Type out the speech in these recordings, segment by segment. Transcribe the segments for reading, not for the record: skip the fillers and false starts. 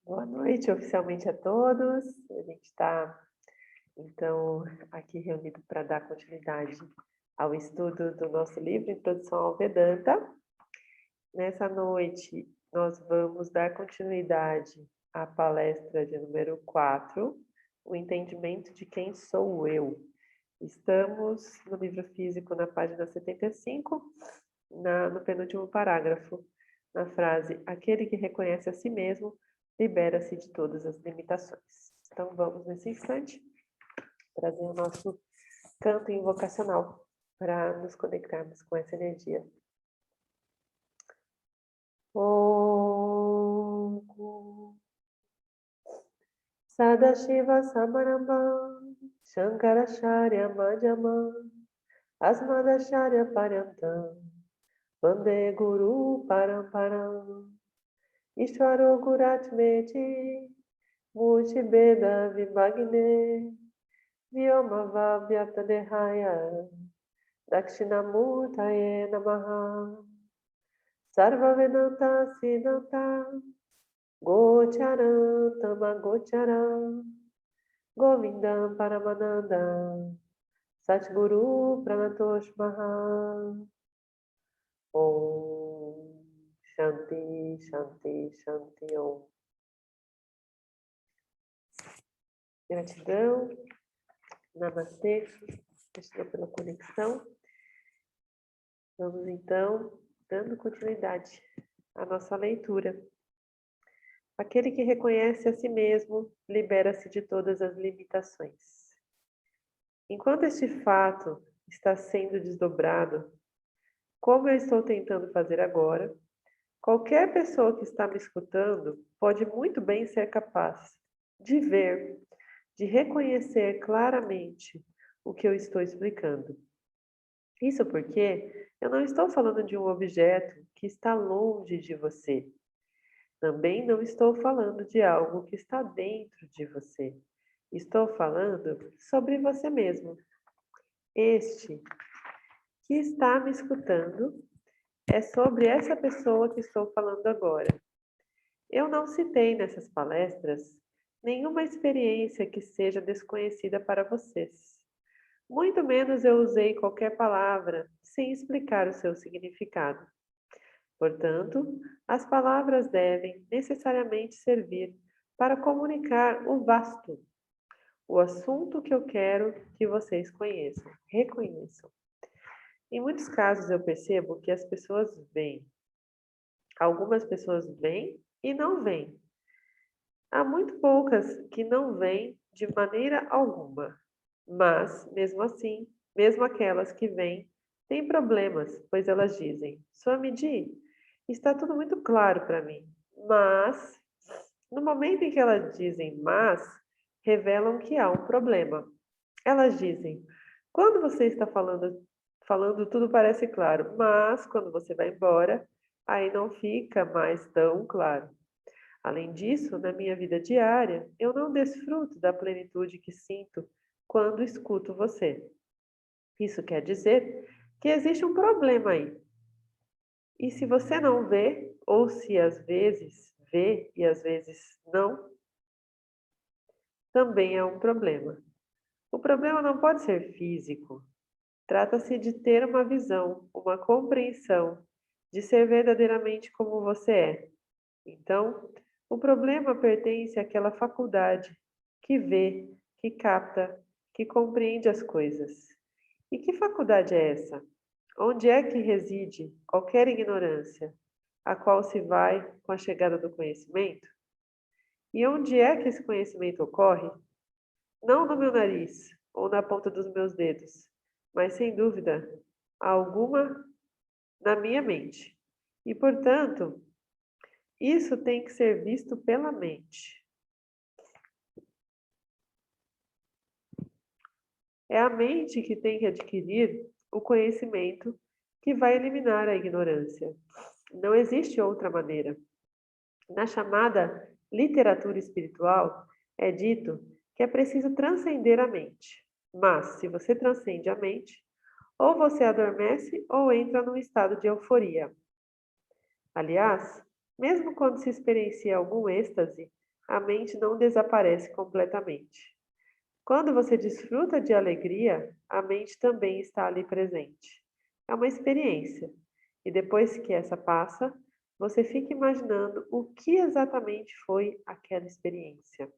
Boa noite oficialmente a todos. A gente está, então, aqui reunido para dar continuidade ao estudo do nosso livro Introdução ao Vedanta. Nessa noite, nós vamos dar continuidade à palestra de número 4, o entendimento de quem sou eu. Estamos no livro físico, na página 75, no penúltimo parágrafo, na frase: aquele que reconhece a si mesmo libera-se de todas as limitações. Então, vamos nesse instante trazer o nosso canto invocacional para nos conectarmos com essa energia. Om Sadashiva Samarambam Shankaracharya Madhyamam Asmadacharya Paryantam Vande Guru Paramparam Ishvaro Guratmeti Muti Beda Vibhagne Vyoma Vyapta Dehaya Dakshinamurtaye Namaha Sarva Vedanta Siddhanta Gocharam Tamagocharam Govindam Paramananda Satguru Pranatosh Maha Om Shanti Shanti Shanti Om. Gratidão, Namastê, gratidão pela conexão. Vamos então dando continuidade à nossa leitura. Aquele que reconhece a si mesmo libera-se de todas as limitações. Enquanto este fato está sendo desdobrado, como eu estou tentando fazer agora, qualquer pessoa que está me escutando pode muito bem ser capaz de ver, de reconhecer claramente o que eu estou explicando. Isso porque eu não estou falando de um objeto que está longe de você. Também não estou falando de algo que está dentro de você. Estou falando sobre você mesmo. Este que está me escutando é sobre essa pessoa que estou falando agora. Eu não citei nessas palestras nenhuma experiência que seja desconhecida para vocês. Muito menos eu usei qualquer palavra sem explicar o seu significado. Portanto, as palavras devem necessariamente servir para comunicar o vasto, o assunto que eu quero que vocês conheçam, reconheçam. Em muitos casos eu percebo que as pessoas veem. Algumas pessoas veem e não veem. Há muito poucas que não veem de maneira alguma. Mas, mesmo assim, mesmo aquelas que veem, têm problemas, pois elas dizem: Swamiji, está tudo muito claro para mim. Mas, no momento em que elas dizem mas, revelam que há um problema. Elas dizem: quando você está falando tudo parece claro, mas quando você vai embora, aí não fica mais tão claro. Além disso, na minha vida diária, eu não desfruto da plenitude que sinto quando escuto você. Isso quer dizer que existe um problema aí. E se você não vê, ou se às vezes vê e às vezes não, também é um problema. O problema não pode ser físico. Trata-se de ter uma visão, uma compreensão, de ser verdadeiramente como você é. Então, o problema pertence àquela faculdade que vê, que capta, que compreende as coisas. E que faculdade é essa? Onde é que reside qualquer ignorância, a qual se vai com a chegada do conhecimento? E onde é que esse conhecimento ocorre? Não no meu nariz ou na ponta dos meus dedos, mas sem dúvida alguma na minha mente. E, portanto, isso tem que ser visto pela mente. É a mente que tem que adquirir o conhecimento que vai eliminar a ignorância. Não existe outra maneira. Na chamada literatura espiritual, é dito que é preciso transcender a mente. Mas, se você transcende a mente, ou você adormece ou entra num estado de euforia. Aliás, mesmo quando se experiencia algum êxtase, a mente não desaparece completamente. Quando você desfruta de alegria, a mente também está ali presente. É uma experiência. E depois que essa passa, você fica imaginando o que exatamente foi aquela experiência.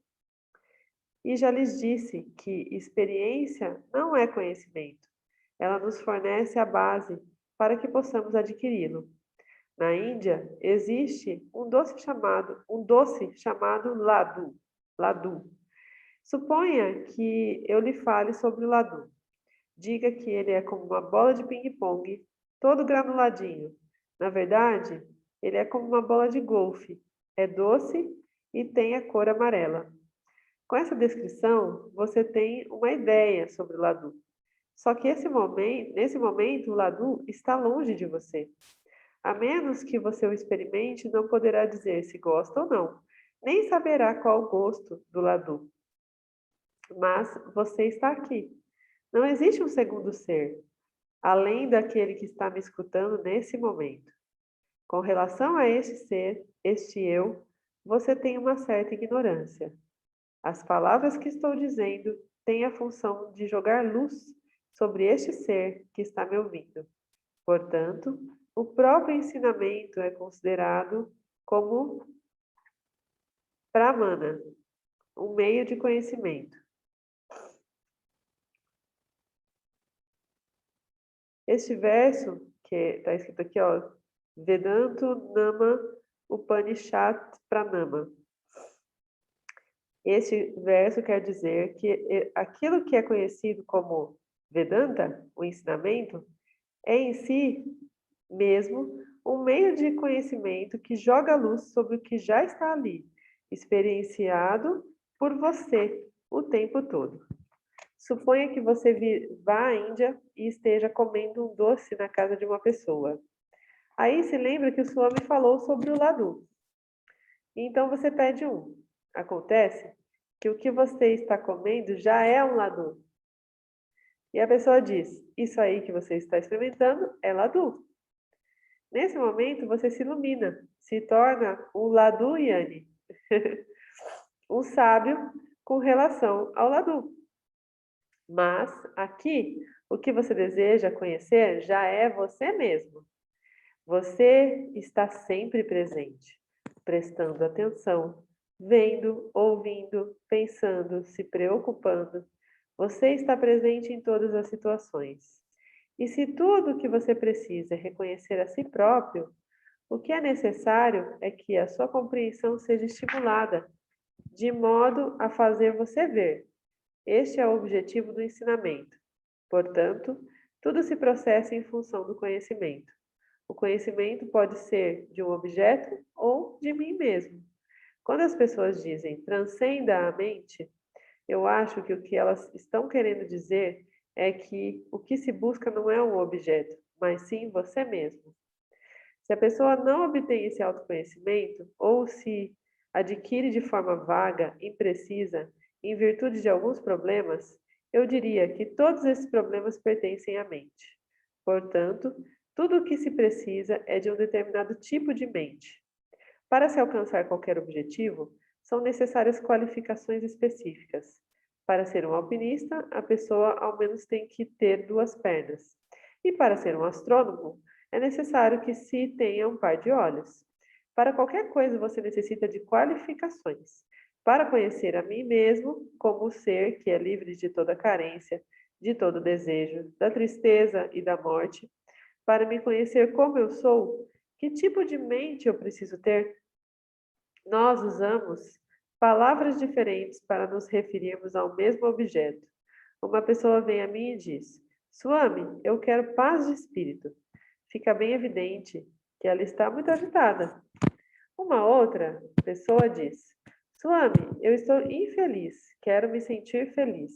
E já lhes disse que experiência não é conhecimento. Ela nos fornece a base para que possamos adquiri-lo. Na Índia existe um doce chamado ladu. Suponha que eu lhe fale sobre o ladu. Diga que ele é como uma bola de ping-pong, todo granuladinho. Na verdade, ele é como uma bola de golfe. É doce e tem a cor amarela. Com essa descrição, você tem uma ideia sobre o ladu. Só que nesse momento, o ladu está longe de você. A menos que você o experimente, não poderá dizer se gosta ou não, nem saberá qual o gosto do ladu. Mas você está aqui. Não existe um segundo ser, além daquele que está me escutando nesse momento. Com relação a este ser, este eu, você tem uma certa ignorância. As palavras que estou dizendo têm a função de jogar luz sobre este ser que está me ouvindo. Portanto, o próprio ensinamento é considerado como pramana, um meio de conhecimento. Este verso, que está escrito aqui, ó, Vedantu Nama Upanishad Pranama. Este verso quer dizer que aquilo que é conhecido como Vedanta, o ensinamento, é em si mesmo um meio de conhecimento que joga luz sobre o que já está ali, experienciado por você o tempo todo. Suponha que você vá à Índia e esteja comendo um doce na casa de uma pessoa. Aí se lembra que o Swami falou sobre o ladu. Então você pede um. Acontece que o que você está comendo já é um ladu. E a pessoa diz: isso aí que você está experimentando é ladu. Nesse momento você se ilumina, se torna um ladu yani, um sábio com relação ao ladu. Mas aqui, o que você deseja conhecer já é você mesmo. Você está sempre presente, prestando atenção, vendo, ouvindo, pensando, se preocupando. Você está presente em todas as situações. E se tudo o que você precisa é reconhecer a si próprio, o que é necessário é que a sua compreensão seja estimulada, de modo a fazer você ver. Este é o objetivo do ensinamento. Portanto, tudo se processa em função do conhecimento. O conhecimento pode ser de um objeto ou de mim mesmo. Quando as pessoas dizem transcenda a mente, eu acho que o que elas estão querendo dizer é que o que se busca não é um objeto, mas sim você mesmo. Se a pessoa não obtém esse autoconhecimento, ou se adquire de forma vaga, imprecisa, em virtude de alguns problemas, eu diria que todos esses problemas pertencem à mente. Portanto, tudo o que se precisa é de um determinado tipo de mente. Para se alcançar qualquer objetivo, são necessárias qualificações específicas. Para ser um alpinista, a pessoa ao menos tem que ter 2 pernas. E para ser um astrônomo, é necessário que se tenha um par de olhos. Para qualquer coisa você necessita de qualificações. Para conhecer a mim mesmo como o ser que é livre de toda carência, de todo desejo, da tristeza e da morte, para me conhecer como eu sou, que tipo de mente eu preciso ter? Nós usamos palavras diferentes para nos referirmos ao mesmo objeto. Uma pessoa vem a mim e diz: Swami, eu quero paz de espírito. Fica bem evidente que ela está muito agitada. Uma outra pessoa diz: Swami, eu estou infeliz, quero me sentir feliz.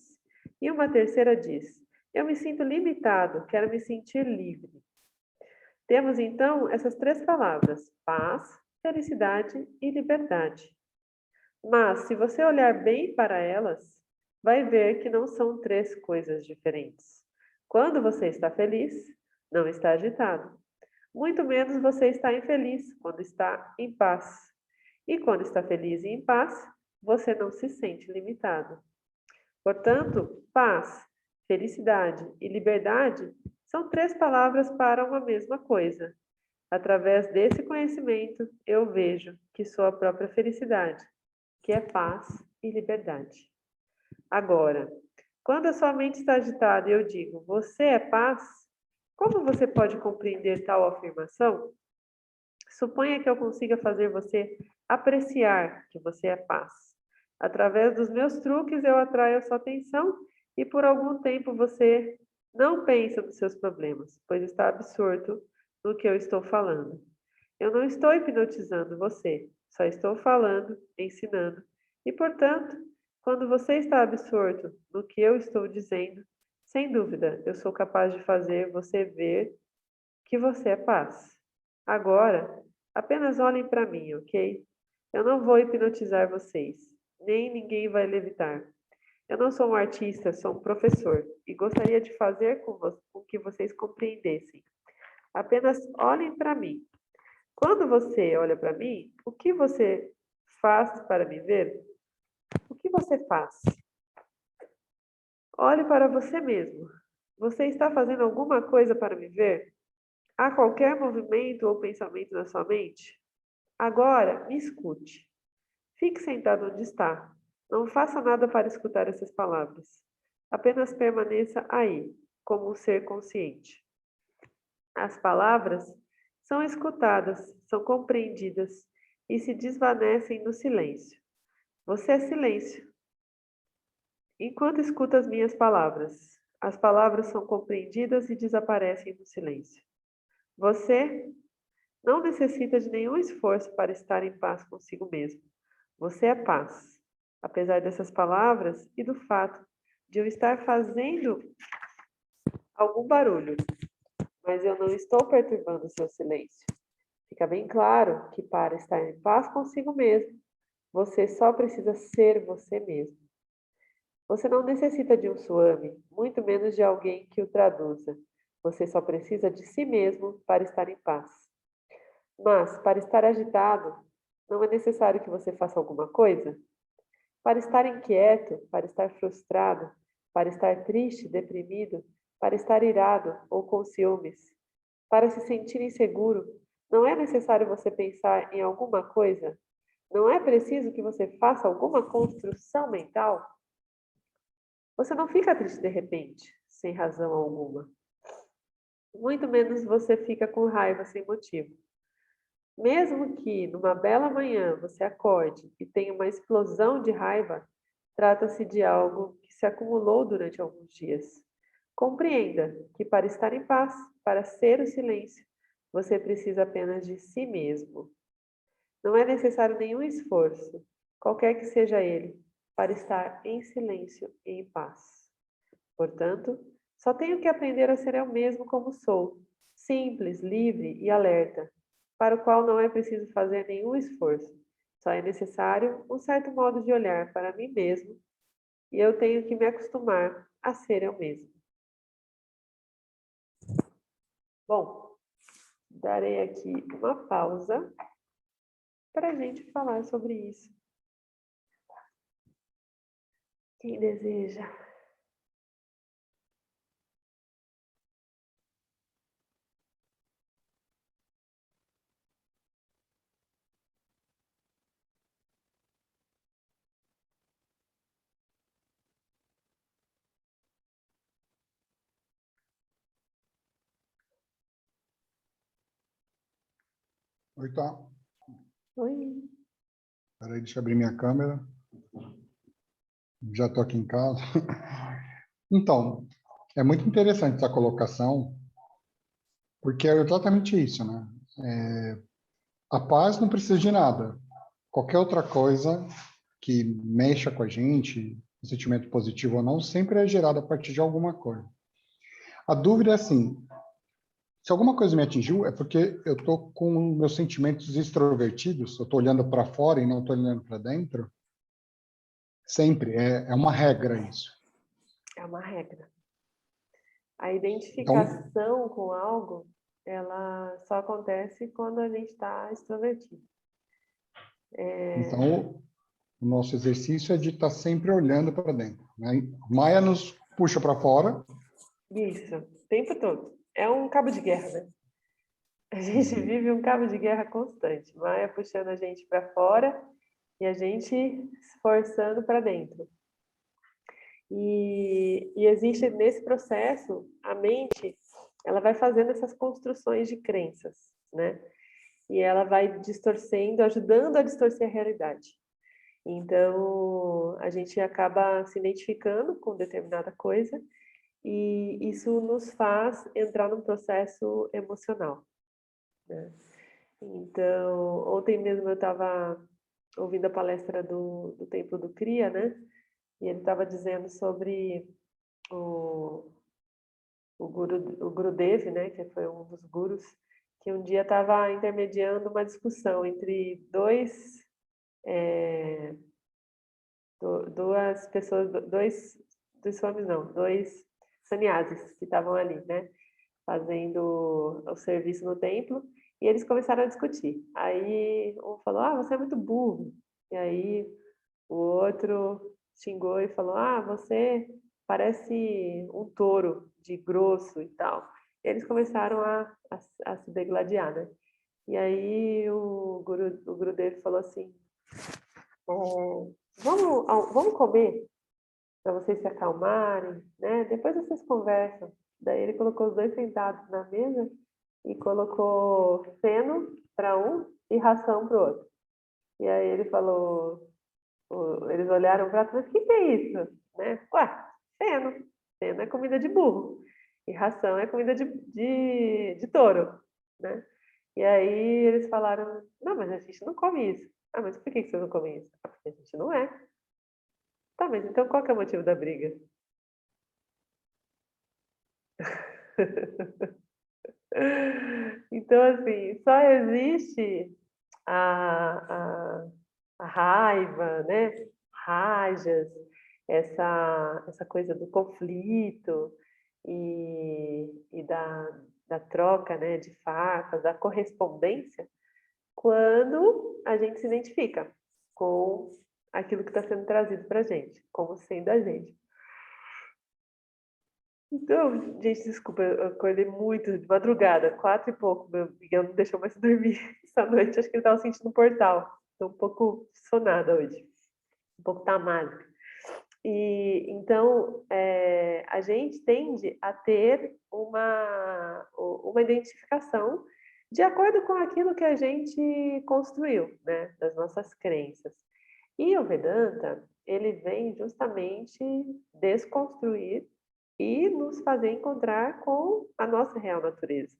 E uma terceira diz: eu me sinto limitado, quero me sentir livre. Temos então essas 3 palavras: paz, felicidade e liberdade. Mas, se você olhar bem para elas, vai ver que não são 3 coisas diferentes. Quando você está feliz, não está agitado. Muito menos você está infeliz quando está em paz. E quando está feliz e em paz, você não se sente limitado. Portanto, paz, felicidade e liberdade são três palavras para uma mesma coisa. Através desse conhecimento, eu vejo que sou a própria felicidade, que é paz e liberdade. Agora, quando a sua mente está agitada e eu digo, você é paz, como você pode compreender tal afirmação? Suponha que eu consiga fazer você apreciar que você é paz. Através dos meus truques, eu atraio a sua atenção e por algum tempo você não pensa nos seus problemas, pois está absorto no que eu estou falando. Eu não estou hipnotizando você, só estou falando, ensinando. E, portanto, quando você está absorto no que eu estou dizendo, sem dúvida, eu sou capaz de fazer você ver que você é paz. Agora, apenas olhem para mim, ok? Eu não vou hipnotizar vocês, nem ninguém vai levitar. Eu não sou um artista, sou um professor e gostaria de fazer com que vocês compreendessem. Apenas olhem para mim. Quando você olha para mim, o que você faz para me ver? O que você faz? Olhe para você mesmo. Você está fazendo alguma coisa para me ver? Há qualquer movimento ou pensamento na sua mente? Agora, me escute. Fique sentado onde está. Não faça nada para escutar essas palavras. Apenas permaneça aí, como um ser consciente. As palavras são escutadas, são compreendidas e se desvanecem no silêncio. Você é silêncio. Enquanto escuta as minhas palavras, as palavras são compreendidas e desaparecem no silêncio. Você não necessita de nenhum esforço para estar em paz consigo mesmo. Você é paz, apesar dessas palavras e do fato de eu estar fazendo algum barulho, mas eu não estou perturbando o seu silêncio. Fica bem claro que para estar em paz consigo mesmo, você só precisa ser você mesmo. Você não necessita de um swami, muito menos de alguém que o traduza. Você só precisa de si mesmo para estar em paz. Mas, para estar agitado, não é necessário que você faça alguma coisa? Para estar inquieto, para estar frustrado, para estar triste, deprimido, para estar irado ou com ciúmes, para se sentir inseguro, não é necessário você pensar em alguma coisa? Não é preciso que você faça alguma construção mental? Você não fica triste de repente, sem razão alguma. Muito menos você fica com raiva sem motivo. Mesmo que numa bela manhã você acorde e tenha uma explosão de raiva, trata-se de algo que se acumulou durante alguns dias. Compreenda que para estar em paz, para ser o silêncio, você precisa apenas de si mesmo. Não é necessário nenhum esforço, qualquer que seja ele, para estar em silêncio e em paz. Portanto, só tenho que aprender a ser eu mesmo como sou, simples, livre e alerta, para o qual não é preciso fazer nenhum esforço. Só é necessário um certo modo de olhar para mim mesmo e eu tenho que me acostumar a ser eu mesmo. Bom, darei aqui uma pausa para a gente falar sobre isso. Quem deseja? Oi, tá. Oi. Peraí, deixa eu abrir minha câmera. Já estou aqui em casa. Então, é muito interessante essa colocação, porque é exatamente isso, né? A paz não precisa de nada. Qualquer outra coisa que mexa com a gente, um sentimento positivo ou não, sempre é gerado a partir de alguma coisa. A dúvida é assim, se alguma coisa me atingiu, é porque eu estou com meus sentimentos extrovertidos, eu estou olhando para fora e não estou olhando para dentro. Sempre, é uma regra isso. É uma regra. A Então, identificação com algo, ela só acontece quando a gente está extrovertido. então o nosso exercício é de estar sempre olhando para dentro, né? Maia nos puxa para fora. Isso, o tempo todo. É um cabo de guerra, né? A gente vive um cabo de guerra constante. Maia puxando a gente para fora e a gente esforçando para dentro. E existe nesse processo, a mente, ela vai fazendo essas construções de crenças, né? E ela vai distorcendo, ajudando a distorcer a realidade. Então, a gente acaba se identificando com determinada coisa e isso nos faz entrar num processo emocional, né? Então, ontem mesmo eu estava ouvindo a palestra do Templo do Cria, né? E ele estava dizendo sobre o, o Gurudev, né? Que foi um dos gurus, que um dia estava intermediando uma discussão entre duas pessoas, dois swamis não, dois sannyasis que estavam ali, né? Fazendo o serviço no templo, e eles começaram a discutir. Aí um falou, você é muito burro. E aí o outro xingou e falou, você parece um touro de grosso e tal. E eles começaram a se degladiar, né? E aí o Gurudev falou assim, vamos comer para vocês se acalmarem, né? Depois vocês conversam. Daí ele colocou os dois sentados na mesa e colocou feno para um e ração para o outro. E aí ele falou, eles olharam para trás, mas o que é isso? Né? Ué, feno. Feno é comida de burro. E ração é comida de touro, né? E aí eles falaram, não, mas a gente não come isso. Mas por que vocês não comem isso? Porque a gente não é. Tá, mas então qual que é o motivo da briga? Então, assim, só existe a, a raiva, né? Rajas, essa coisa do conflito e da troca, né? De farpas, da correspondência, quando a gente se identifica com aquilo que está sendo trazido para a gente, como sendo a gente. Então, gente, desculpa, eu acordei muito de madrugada, 4 e pouco. Meu Miguel não deixou mais dormir essa noite. Acho que ele estava sentindo um portal. Estou um pouco sonada hoje, um pouco tamásica. E então, a gente tende a ter uma identificação de acordo com aquilo que a gente construiu, né, das nossas crenças. E o Vedanta, ele vem justamente desconstruir e nos fazer encontrar com a nossa real natureza,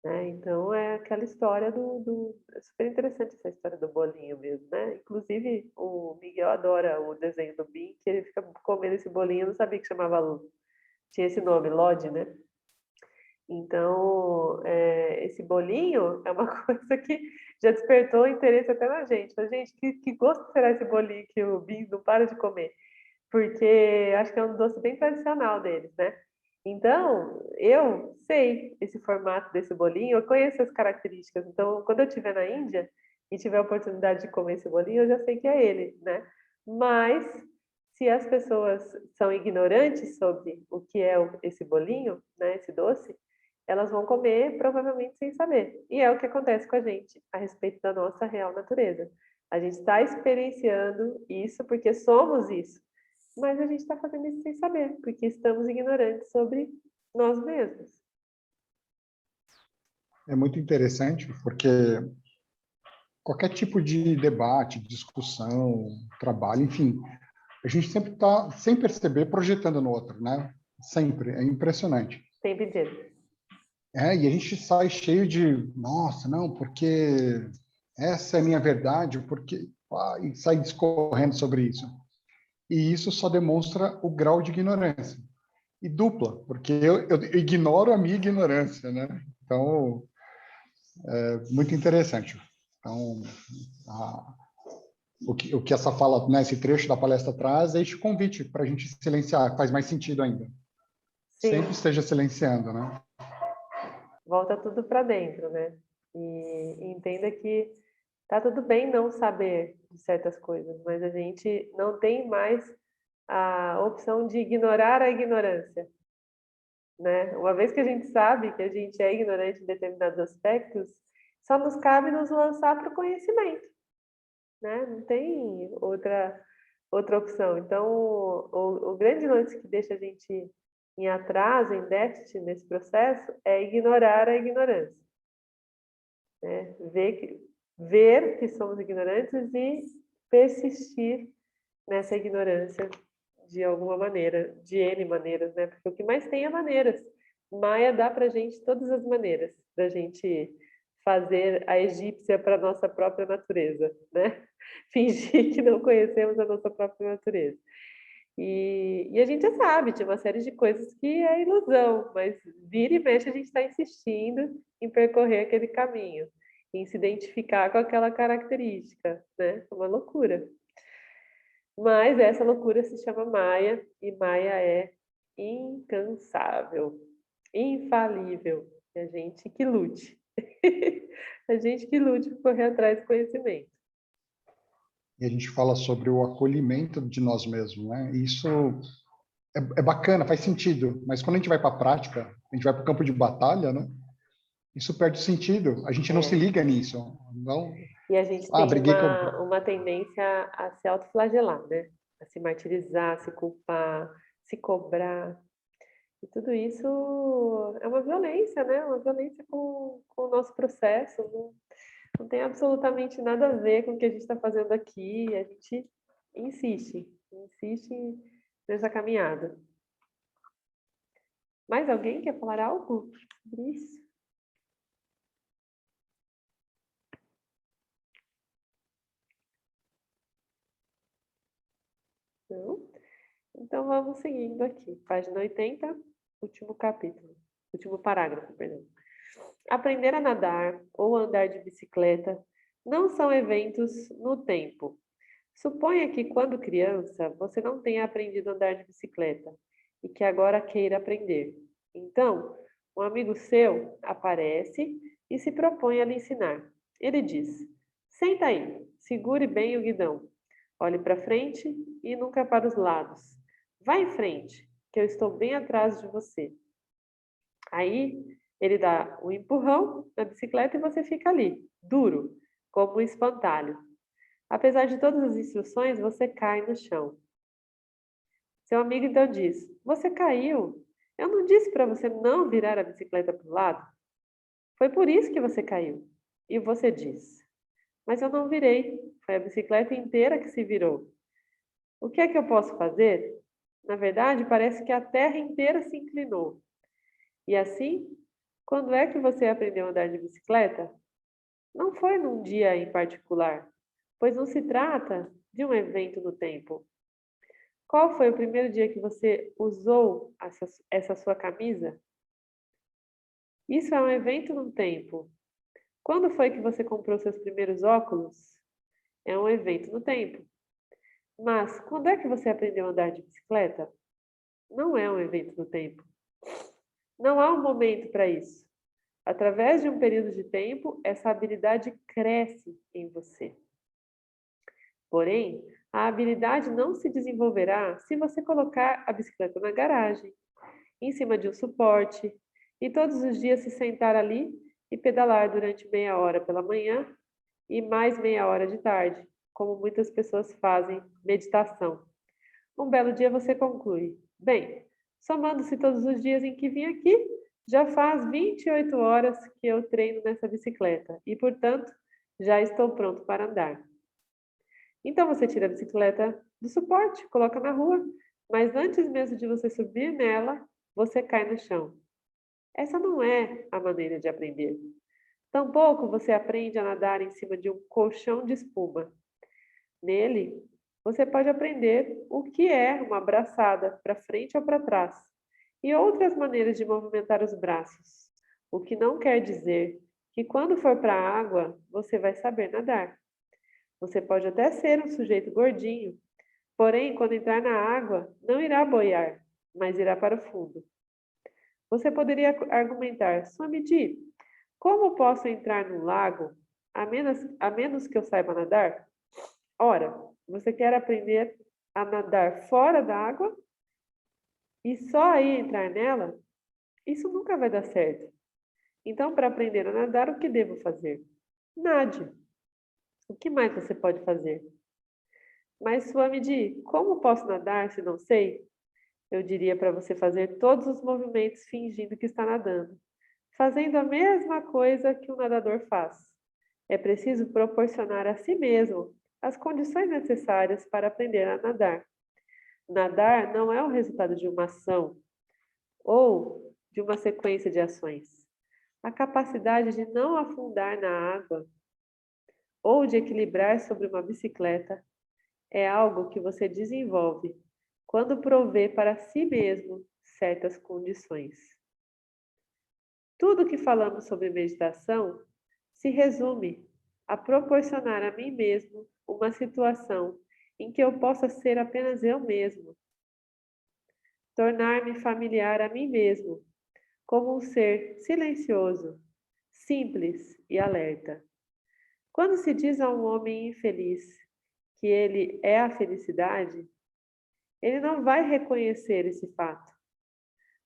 né? Então é aquela história é super interessante essa história do bolinho mesmo, né? Inclusive o Miguel adora o desenho do Bin, que ele fica comendo esse bolinho, eu não sabia que chamava, tinha esse nome, Lodge, né? Então, esse bolinho é uma coisa que já despertou interesse até na gente. Falei, gente, que gosto será esse bolinho que o Bin não para de comer? Porque acho que é um doce bem tradicional deles, né? Então, eu sei esse formato desse bolinho, eu conheço as características. Então, quando eu estiver na Índia e tiver a oportunidade de comer esse bolinho, eu já sei que é ele, né? Mas, se as pessoas são ignorantes sobre o que é esse bolinho, né, esse doce, elas vão comer provavelmente sem saber. E é o que acontece com a gente a respeito da nossa real natureza. A gente está experienciando isso porque somos isso. Mas a gente está fazendo isso sem saber, porque estamos ignorantes sobre nós mesmos. É muito interessante, porque qualquer tipo de debate, discussão, trabalho, enfim, a gente sempre está, sem perceber, projetando no outro, né? Sempre. É impressionante. Sempre dizendo. E a gente sai cheio de, nossa, não, porque essa é a minha verdade, porque e sai discorrendo sobre isso. E isso só demonstra o grau de ignorância. E dupla, porque eu ignoro a minha ignorância, né? Então, é muito interessante. Então, o que essa fala, né, esse trecho da palestra traz é este convite para a gente silenciar, faz mais sentido ainda. Sim. Sempre esteja silenciando, né? Volta tudo para dentro, né? E entenda que Tá tudo bem não saber de certas coisas, mas a gente não tem mais a opção de ignorar a ignorância, né? Uma vez que a gente sabe que a gente é ignorante em determinados aspectos, só nos cabe nos lançar para o conhecimento, né? Não tem outra opção. Então, o grande lance que deixa a gente em atraso, em déficit nesse processo, é ignorar a ignorância, né? Ver que somos ignorantes e persistir nessa ignorância de alguma maneira, de N maneiras, né? Porque o que mais tem é maneiras. Maia dá para a gente todas as maneiras da gente fazer a egípcia para nossa própria natureza, né? Fingir que não conhecemos a nossa própria natureza. E a gente já sabe, tinha uma série de coisas que é ilusão, mas vira e mexe a gente está insistindo em percorrer aquele caminho, em se identificar com aquela característica, né? É uma loucura. Mas essa loucura se chama Maia, e Maia é incansável, infalível. É a gente que lute. A gente que lute por correr atrás do conhecimento. E a gente fala sobre o acolhimento de nós mesmos, né? E isso é bacana, faz sentido, mas quando a gente vai para a prática, a gente vai para o campo de batalha, né? Isso perde sentido, a gente não se liga nisso. Não, E a gente tem briguei com... uma tendência a se autoflagelar, né? A se martirizar, se culpar, se cobrar. E tudo isso é uma violência, né? Uma violência com o nosso processo. Não tem absolutamente nada a ver com o que a gente está fazendo aqui. A gente insiste nessa caminhada. Mais alguém quer falar algo sobre isso? Não? Então vamos seguindo aqui. Página 80, último capítulo. Último parágrafo, perdão. Aprender a nadar ou andar de bicicleta não são eventos no tempo. Suponha que quando criança você não tenha aprendido a andar de bicicleta e que agora queira aprender. Então, um amigo seu aparece e se propõe a lhe ensinar. Ele diz: senta aí, segure bem o guidão, olhe para frente e nunca para os lados. Vá em frente, que eu estou bem atrás de você. Aí ele dá um empurrão na bicicleta e você fica ali, duro, como um espantalho. Apesar de todas as instruções, você cai no chão. Seu amigo então diz: você caiu. Eu não disse para você não virar a bicicleta para o lado? Foi por isso que você caiu. E você diz: mas eu não virei. Foi a bicicleta inteira que se virou. O que é que eu posso fazer? Na verdade, parece que a terra inteira se inclinou. E assim, quando é que você aprendeu a andar de bicicleta? Não foi num dia em particular, pois não se trata de um evento no tempo. Qual foi o primeiro dia que você usou essa sua camisa? Isso é um evento no tempo. Quando foi que você comprou seus primeiros óculos? É um evento no tempo. Mas quando é que você aprendeu a andar de bicicleta? Não é um evento no tempo. Não há um momento para isso. Através de um período de tempo, essa habilidade cresce em você. Porém, a habilidade não se desenvolverá se você colocar a bicicleta na garagem, em cima de um suporte, e todos os dias se sentar ali e pedalar durante meia hora pela manhã e mais meia hora de tarde, como muitas pessoas fazem meditação. Um belo dia você conclui: bem, somando-se todos os dias em que vim aqui, já faz 28 horas que eu treino nessa bicicleta e, portanto, já estou pronto para andar. Então você tira a bicicleta do suporte, coloca na rua, mas antes mesmo de você subir nela, você cai no chão. Essa não é a maneira de aprender. Tampouco você aprende a nadar em cima de um colchão de espuma. Nele, você pode aprender o que é uma braçada para frente ou para trás e outras maneiras de movimentar os braços, o que não quer dizer que quando for para a água, você vai saber nadar. Você pode até ser um sujeito gordinho, porém, quando entrar na água, não irá boiar, mas irá para o fundo. Você poderia argumentar: Swamiji, como posso entrar no lago a menos que eu saiba nadar? Ora, você quer aprender a nadar fora da água e só aí entrar nela? Isso nunca vai dar certo. Então, para aprender a nadar, o que devo fazer? Nade. O que mais você pode fazer? Mas, Swamiji, como posso nadar se não sei? Eu diria para você fazer todos os movimentos fingindo que está nadando, fazendo a mesma coisa que um nadador faz. É preciso proporcionar a si mesmo as condições necessárias para aprender a nadar. Nadar não é o resultado de uma ação ou de uma sequência de ações. A capacidade de não afundar na água ou de equilibrar sobre uma bicicleta é algo que você desenvolve quando provê para si mesmo certas condições. Tudo que falamos sobre meditação se resume a proporcionar a mim mesmo uma situação em que eu possa ser apenas eu mesmo. Tornar-me familiar a mim mesmo, como um ser silencioso, simples e alerta. Quando se diz a um homem infeliz que ele é a felicidade, ele não vai reconhecer esse fato.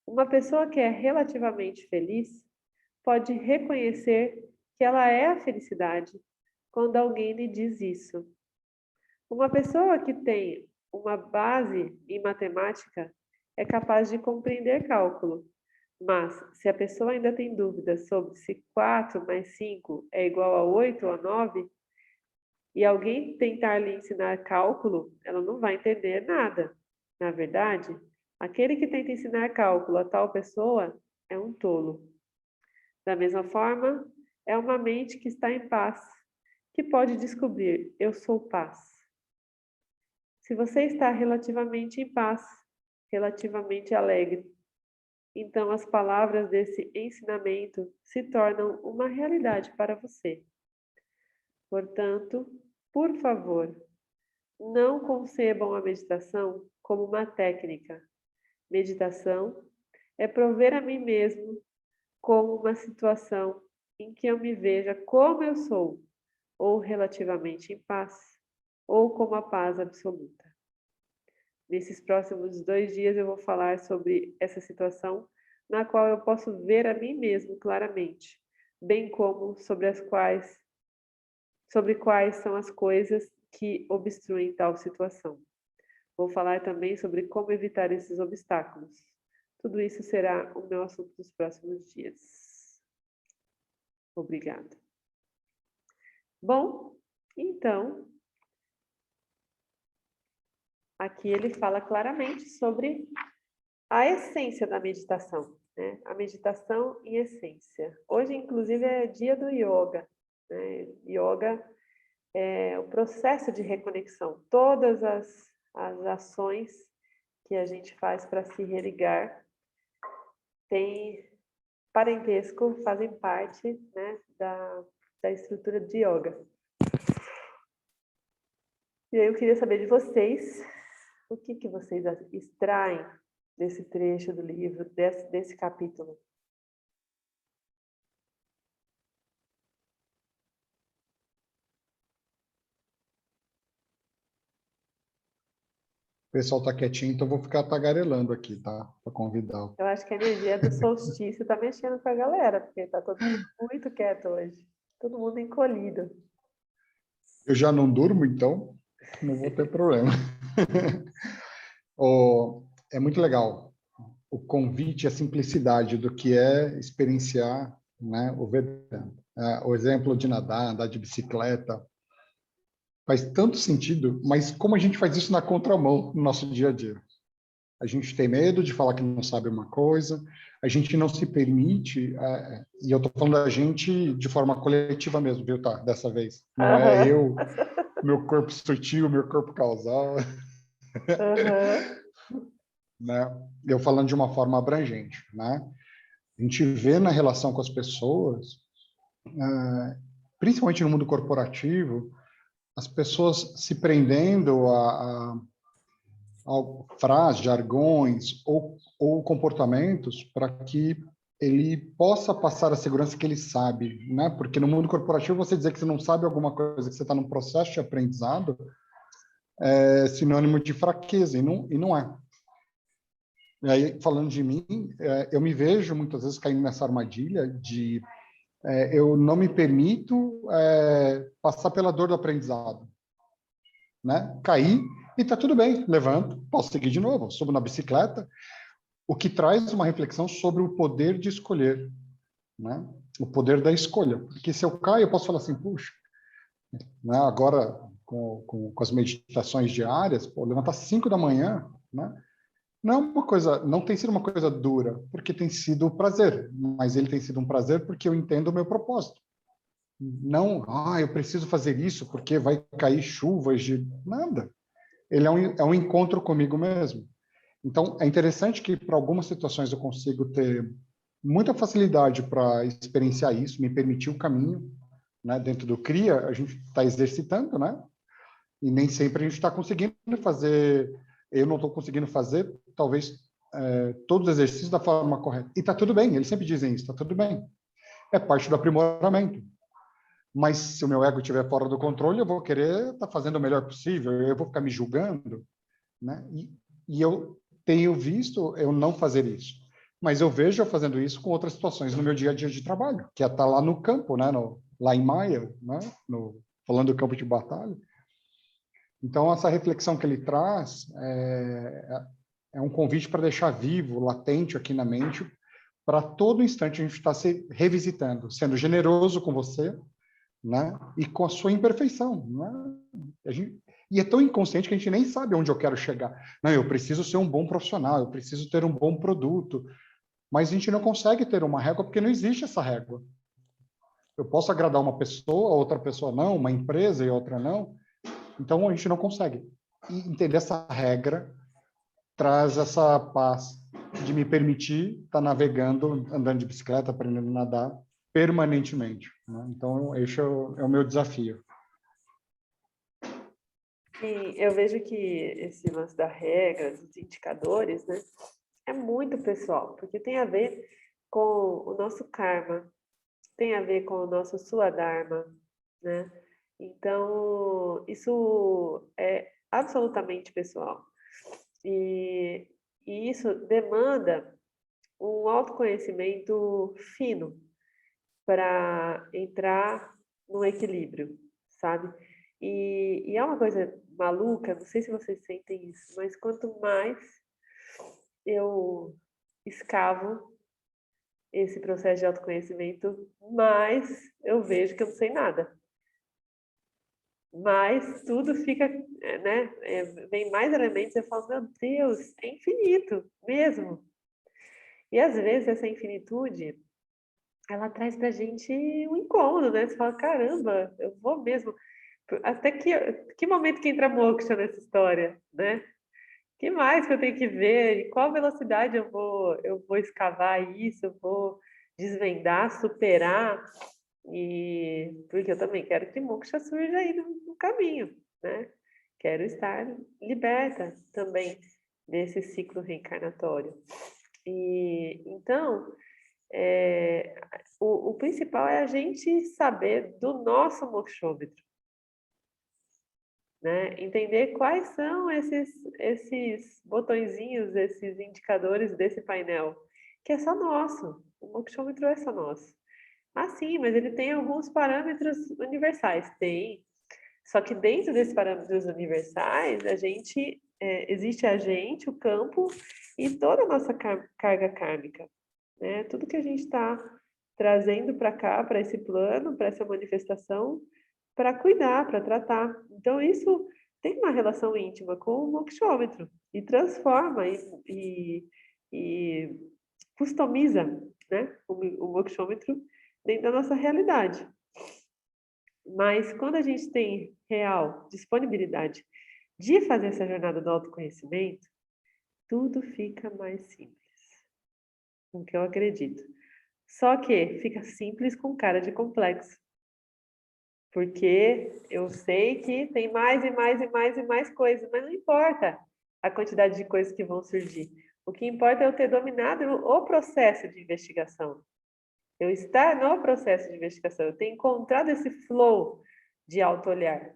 Uma pessoa que é relativamente feliz pode reconhecer que ela é a felicidade quando alguém lhe diz isso. Uma pessoa que tem uma base em matemática é capaz de compreender cálculo, mas se a pessoa ainda tem dúvidas sobre se 4 mais 5 é igual a 8 ou a 9, e alguém tentar lhe ensinar cálculo, ela não vai entender nada. Na verdade, aquele que tenta ensinar cálculo a tal pessoa é um tolo. Da mesma forma, é uma mente que está em paz, que pode descobrir: eu sou paz. Se você está relativamente em paz, relativamente alegre, então as palavras desse ensinamento se tornam uma realidade para você. Portanto, por favor, não concebam a meditação como uma técnica. Meditação é prover a mim mesmo como uma situação em que eu me veja como eu sou, ou relativamente em paz, ou como a paz absoluta. Nesses próximos 2 dias eu vou falar sobre essa situação na qual eu posso ver a mim mesmo claramente, bem como sobre quais são as coisas que obstruem tal situação. Vou falar também sobre como evitar esses obstáculos. Tudo isso será o meu assunto dos próximos dias. Obrigada. Bom, então, aqui ele fala claramente sobre a essência da meditação, né? A meditação em essência. Hoje, inclusive, é dia do yoga, né? Yoga é o processo de reconexão. Todas as ações que a gente faz para se religar têm parentesco, fazem parte, né, da estrutura de yoga. E aí eu queria saber de vocês, o que vocês extraem desse trecho do livro, desse capítulo? O pessoal está quietinho, então eu vou ficar tagarelando aqui, tá? Para convidar. Eu acho que a energia do solstício está mexendo com a galera, porque está todo mundo muito quieto hoje. Todo mundo encolhido. Eu já não durmo, então não vou ter problema. É muito legal o convite, a simplicidade do que é experienciar, né, o Vedanta. O exemplo de nadar, andar de bicicleta, faz tanto sentido, mas como a gente faz isso na contramão no nosso dia a dia? A gente tem medo de falar que não sabe uma coisa, a gente não se permite, e eu estou falando da gente de forma coletiva mesmo, viu, tá? Dessa vez. Não é eu, meu corpo sutil, meu corpo causal. Né? Eu falando de uma forma abrangente, né? A gente vê na relação com as pessoas, principalmente no mundo corporativo, as pessoas se prendendo a frases, jargões ou comportamentos para que ele possa passar a segurança que ele sabe, né? Porque no mundo corporativo você dizer que você não sabe alguma coisa, que você está num processo de aprendizado, é sinônimo de fraqueza, e não é. E aí, falando de mim, eu me vejo muitas vezes caindo nessa armadilha de eu não me permito passar pela dor do aprendizado, né? Caí e tá tudo bem, levanto, posso seguir de novo, subo na bicicleta, o que traz uma reflexão sobre o poder de escolher, né? O poder da escolha, porque se eu caio, eu posso falar assim, puxa, né? Agora com as meditações diárias, pô, levantar 5 da manhã, né? Não é uma coisa, não tem sido uma coisa dura, porque tem sido um prazer, mas ele tem sido um prazer porque eu entendo o meu propósito. Não, eu preciso fazer isso porque vai cair chuvas de nada. Ele é um encontro comigo mesmo. Então, é interessante que para algumas situações eu consigo ter muita facilidade para experienciar isso, me permitir o caminho, né? Dentro do CRIA, a gente está exercitando, né? E nem sempre a gente está conseguindo fazer, eu não estou conseguindo fazer, talvez, todos os exercícios da forma correta. E está tudo bem, eles sempre dizem isso, está tudo bem. É parte do aprimoramento. Mas se o meu ego estiver fora do controle, eu vou querer estar fazendo o melhor possível, eu vou ficar me julgando, né? E eu tenho visto eu não fazer isso. Mas eu vejo eu fazendo isso com outras situações no meu dia a dia de trabalho, que é estar lá no campo, né? Lá em Maia, né? Falando do campo de batalha. Então, essa reflexão que ele traz é um convite para deixar vivo, latente aqui na mente, para todo instante a gente estar se revisitando, sendo generoso com você, né? E com a sua imperfeição, né? E é tão inconsciente que a gente nem sabe onde eu quero chegar. Não, eu preciso ser um bom profissional, eu preciso ter um bom produto, mas a gente não consegue ter uma régua porque não existe essa régua. Eu posso agradar uma pessoa, outra pessoa não, uma empresa e outra não, então a gente não consegue. E entender essa regra traz essa paz de me permitir estar navegando, andando de bicicleta, aprendendo a nadar permanentemente, né? Então, esse é o meu desafio. E eu vejo que esse lance da regra, dos indicadores, né, é muito pessoal, porque tem a ver com o nosso karma, tem a ver com o nosso Swadharma, né? Então, isso é absolutamente pessoal. E, e isso demanda um autoconhecimento fino para entrar no equilíbrio, sabe? E é uma coisa maluca, não sei se vocês sentem isso, mas quanto mais eu escavo esse processo de autoconhecimento, mais eu vejo que eu não sei nada. Mas tudo fica, né? Vem mais elementos, eu falo, meu Deus, é infinito mesmo. E às vezes essa infinitude, ela traz pra gente um incômodo, né? Você fala, caramba, eu vou mesmo. Até que momento que entra moksha nessa história, né? Que mais que eu tenho que ver? Em qual velocidade eu vou escavar isso? Eu vou desvendar, superar? E porque eu também quero que moksha surja aí no caminho, né? Quero estar liberta também desse ciclo reencarnatório. E então, o principal é a gente saber do nosso mokshômetro, né? Entender quais são esses botõezinhos, esses indicadores desse painel, que é só nosso. O mokshômetro é só nosso. Ah, sim, mas ele tem alguns parâmetros universais. Tem. Só que dentro desses parâmetros universais, existe a gente, o campo e toda a nossa carga kármica, né? Tudo que a gente está trazendo para cá, para esse plano, para essa manifestação, para cuidar, para tratar. Então, isso tem uma relação íntima com o mokshômetro e transforma e customiza, né, o mokshômetro dentro da nossa realidade. Mas quando a gente tem real disponibilidade de fazer essa jornada do autoconhecimento, tudo fica mais simples. O que eu acredito. Só que fica simples com cara de complexo. Porque eu sei que tem mais e mais e mais e mais coisas, mas não importa a quantidade de coisas que vão surgir. O que importa é eu ter dominado o processo de investigação. Eu estar no processo de investigação, eu ter encontrado esse flow de auto-olhar,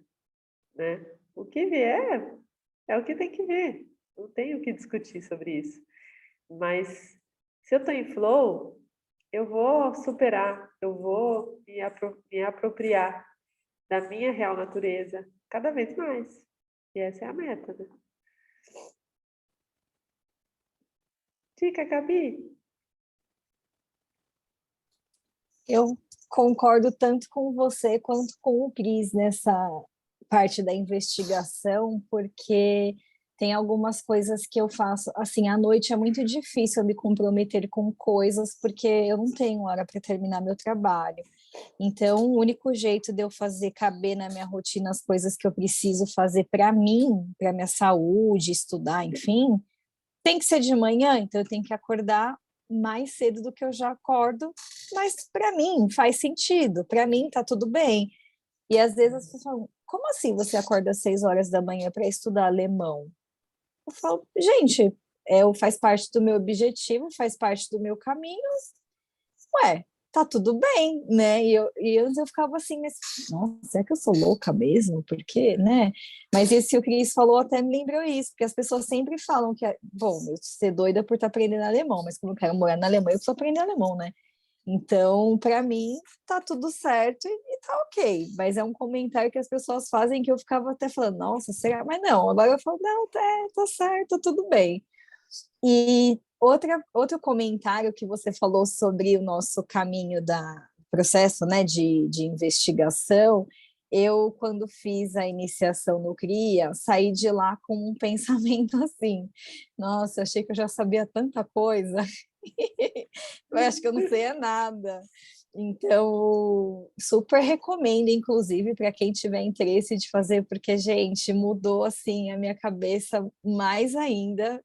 né? O que vier é o que tem que vir. Não tenho o que discutir sobre isso. Mas se eu estou em flow, eu vou superar, eu vou me apropriar da minha real natureza cada vez mais. E essa é a meta, né? Dica, Gabi? Eu concordo tanto com você quanto com o Cris nessa parte da investigação, porque tem algumas coisas que eu faço, assim, à noite é muito difícil eu me comprometer com coisas, porque eu não tenho hora para terminar meu trabalho. Então, o único jeito de eu fazer caber na minha rotina as coisas que eu preciso fazer para mim, para minha saúde, estudar, enfim, tem que ser de manhã, então eu tenho que acordar mais cedo do que eu já acordo, mas para mim faz sentido, para mim tá tudo bem. E às vezes as pessoas falam, como assim você acorda às 6 horas da manhã para estudar alemão? Eu falo, gente, faz parte do meu objetivo, faz parte do meu caminho, ué, tá tudo bem, né? E antes eu ficava assim, mas, nossa, será que eu sou louca mesmo? Por quê, né? Mas esse que o Cris falou até me lembrou isso, porque as pessoas sempre falam que, bom, eu ser doida por estar aprendendo alemão, mas como eu quero morar na Alemanha, eu preciso aprender alemão, né? Então, para mim, tá tudo certo e tá ok. Mas é um comentário que as pessoas fazem que eu ficava até falando, nossa, será? Mas não, agora eu falo, não, tá certo, tá tudo bem. E outro comentário que você falou sobre o nosso caminho da processo, né, de investigação, eu, quando fiz a iniciação no CRIA, saí de lá com um pensamento assim, nossa, eu achei que eu já sabia tanta coisa, eu acho que eu não sei é nada. Então, super recomendo, inclusive, para quem tiver interesse de fazer, porque, gente, mudou, assim, a minha cabeça mais ainda,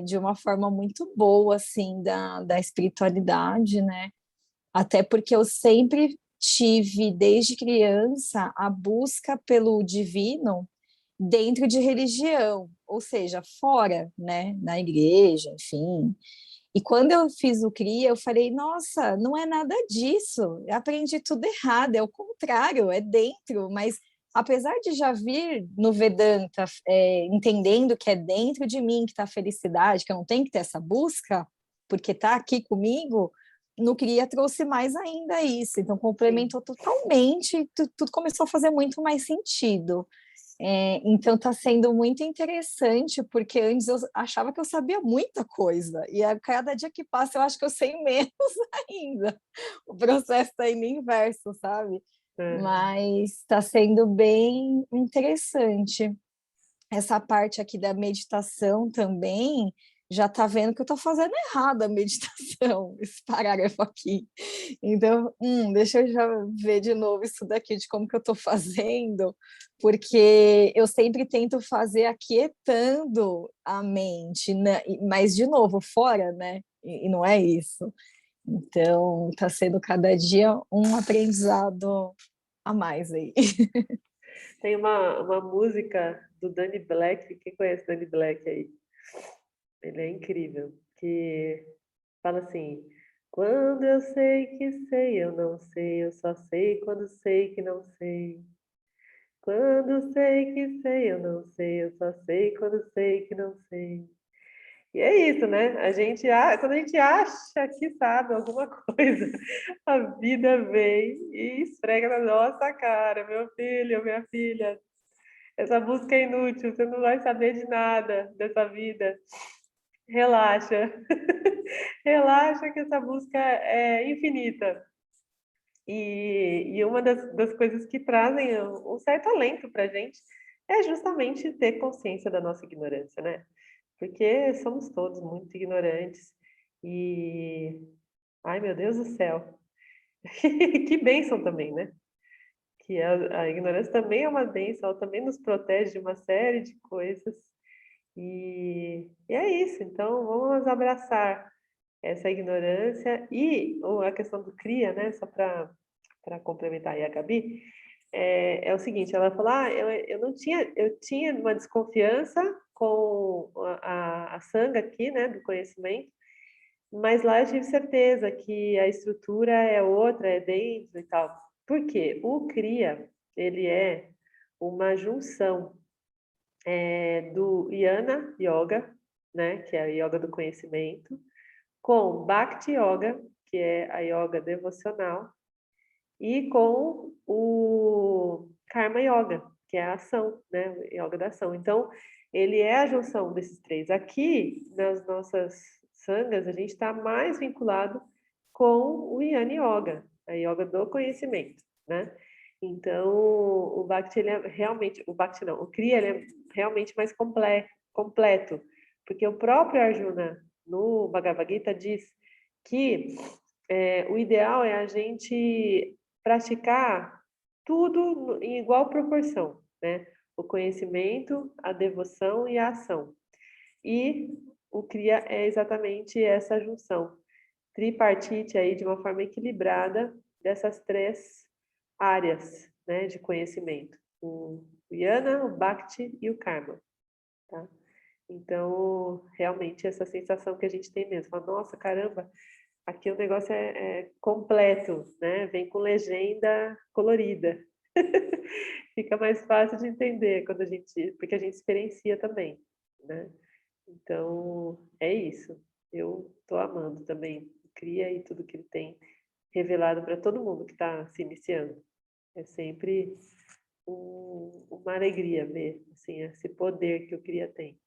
de uma forma muito boa, assim, da espiritualidade, né? Até porque eu sempre tive, desde criança, a busca pelo divino dentro de religião, ou seja, fora, né? Na igreja, enfim. E quando eu fiz o CRIA, eu falei, nossa, não é nada disso, eu aprendi tudo errado, é o contrário, é dentro, mas apesar de já vir no Vedanta, entendendo que é dentro de mim que está a felicidade, que eu não tenho que ter essa busca, porque está aqui comigo, no CRIA trouxe mais ainda isso, então complementou totalmente, tudo começou a fazer muito mais sentido. Então está sendo muito interessante, porque antes eu achava que eu sabia muita coisa, e a cada dia que passa eu acho que eu sei menos ainda. O processo está indo inverso, sabe? Mas está sendo bem interessante. Essa parte aqui da meditação também, já está vendo que eu estou fazendo errado a meditação, esse parágrafo aqui. Então, deixa eu já ver de novo isso daqui, de como que eu estou fazendo, porque eu sempre tento fazer aquietando a mente, né? Mas, de novo, fora, né? E não é isso. Então, está sendo cada dia um aprendizado a mais aí. Tem uma música do Danny Black, quem conhece Danny Black aí? Ele é incrível, que fala assim, quando eu sei, eu não sei, eu só sei quando sei que não sei. Quando sei, eu não sei, eu só sei quando sei que não sei. E é isso, né? Quando a gente acha que sabe alguma coisa, a vida vem e esfrega na nossa cara, meu filho, minha filha. Essa música é inútil, você não vai saber de nada dessa vida. Relaxa. Relaxa que essa música é infinita. E uma das coisas que trazem um certo alento para a gente é justamente ter consciência da nossa ignorância, né? Porque somos todos muito ignorantes. E, ai meu Deus do céu, que bênção também, né? Que a ignorância também é uma bênção, ela também nos protege de uma série de coisas. E é isso, então vamos abraçar essa ignorância e a questão do cria, né? Só para complementar aí a Gabi, é o seguinte, ela falou, eu tinha uma desconfiança com a sanga aqui, né, do conhecimento, mas lá eu tive certeza que a estrutura é outra, é dentro e tal. Por quê? O Kriya, ele é uma junção do Jnana Yoga, né, que é a yoga do conhecimento, com Bhakti Yoga, que é a yoga devocional, e com o Karma Yoga, que é a ação, né, o yoga da ação. Então, ele é a junção desses três. Aqui, nas nossas sangas, a gente está mais vinculado com o Jnana Yoga, a yoga do conhecimento, né? Então, o Bhakti, ele é realmente, o Bhakti não, o Kriya, ele é realmente mais completo, porque o próprio Arjuna, no Bhagavad Gita, diz que o ideal é a gente praticar tudo em igual proporção, né? O conhecimento, a devoção e a ação. E o Kriya é exatamente essa junção tripartite aí de uma forma equilibrada dessas três áreas, né, de conhecimento: o Jnana, o Bhakti e o Karma, tá? Então, realmente, essa sensação que a gente tem mesmo, fala, nossa, caramba, aqui o negócio é completo, né? Vem com legenda colorida. Fica mais fácil de entender quando porque a gente experiencia também, né? Então, é isso. Eu estou amando também o Kriya e tudo que ele tem revelado para todo mundo que está se iniciando. É sempre uma alegria ver assim, esse poder que o Kriya tem.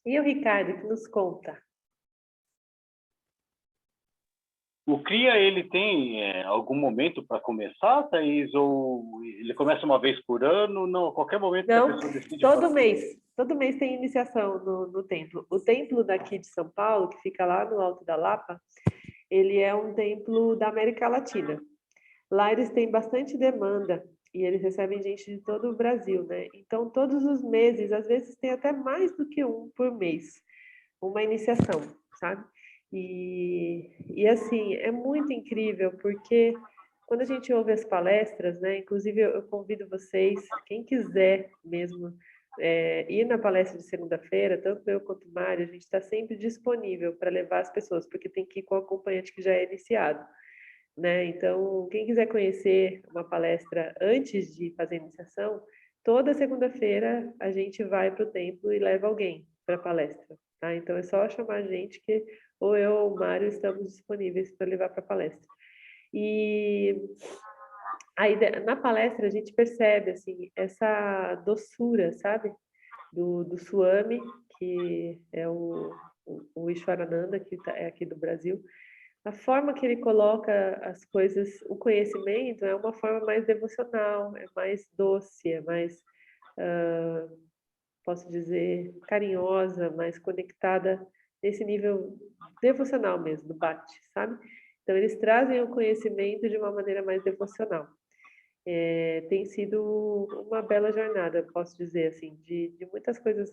E o Ricardo, que nos conta? O Cria, ele tem algum momento para começar, Thaís? Ou ele começa uma vez por ano? Não, a qualquer momento que a Não, pessoa decide todo fazer. mês. Todo mês tem iniciação no templo. O templo daqui de São Paulo, que fica lá no Alto da Lapa, ele é um templo da América Latina. Lá eles têm bastante demanda e eles recebem gente de todo o Brasil, né? Então, todos os meses, às vezes tem até mais do que um por mês, uma iniciação, sabe? E assim, é muito incrível, porque quando a gente ouve as palestras, né? Inclusive, eu convido vocês, quem quiser mesmo, ir na palestra de segunda-feira, tanto eu quanto o Mário, a gente está sempre disponível para levar as pessoas, porque tem que ir com o acompanhante que já é iniciado, né? Então, quem quiser conhecer uma palestra antes de fazer a iniciação, toda segunda-feira a gente vai para o templo e leva alguém para a palestra, tá? Então, é só chamar a gente que ou eu ou o Mário estamos disponíveis para levar para a palestra. E aí, na palestra a gente percebe, assim, essa doçura, sabe? Do Swami, que é o Ishwarananda, que é aqui do Brasil. A forma que ele coloca as coisas, o conhecimento é uma forma mais devocional, é mais doce, é mais, posso dizer, carinhosa, mais conectada nesse nível devocional mesmo, do Bhakti, sabe? Então, eles trazem o conhecimento de uma maneira mais devocional. Tem sido uma bela jornada, posso dizer, assim, de muitas coisas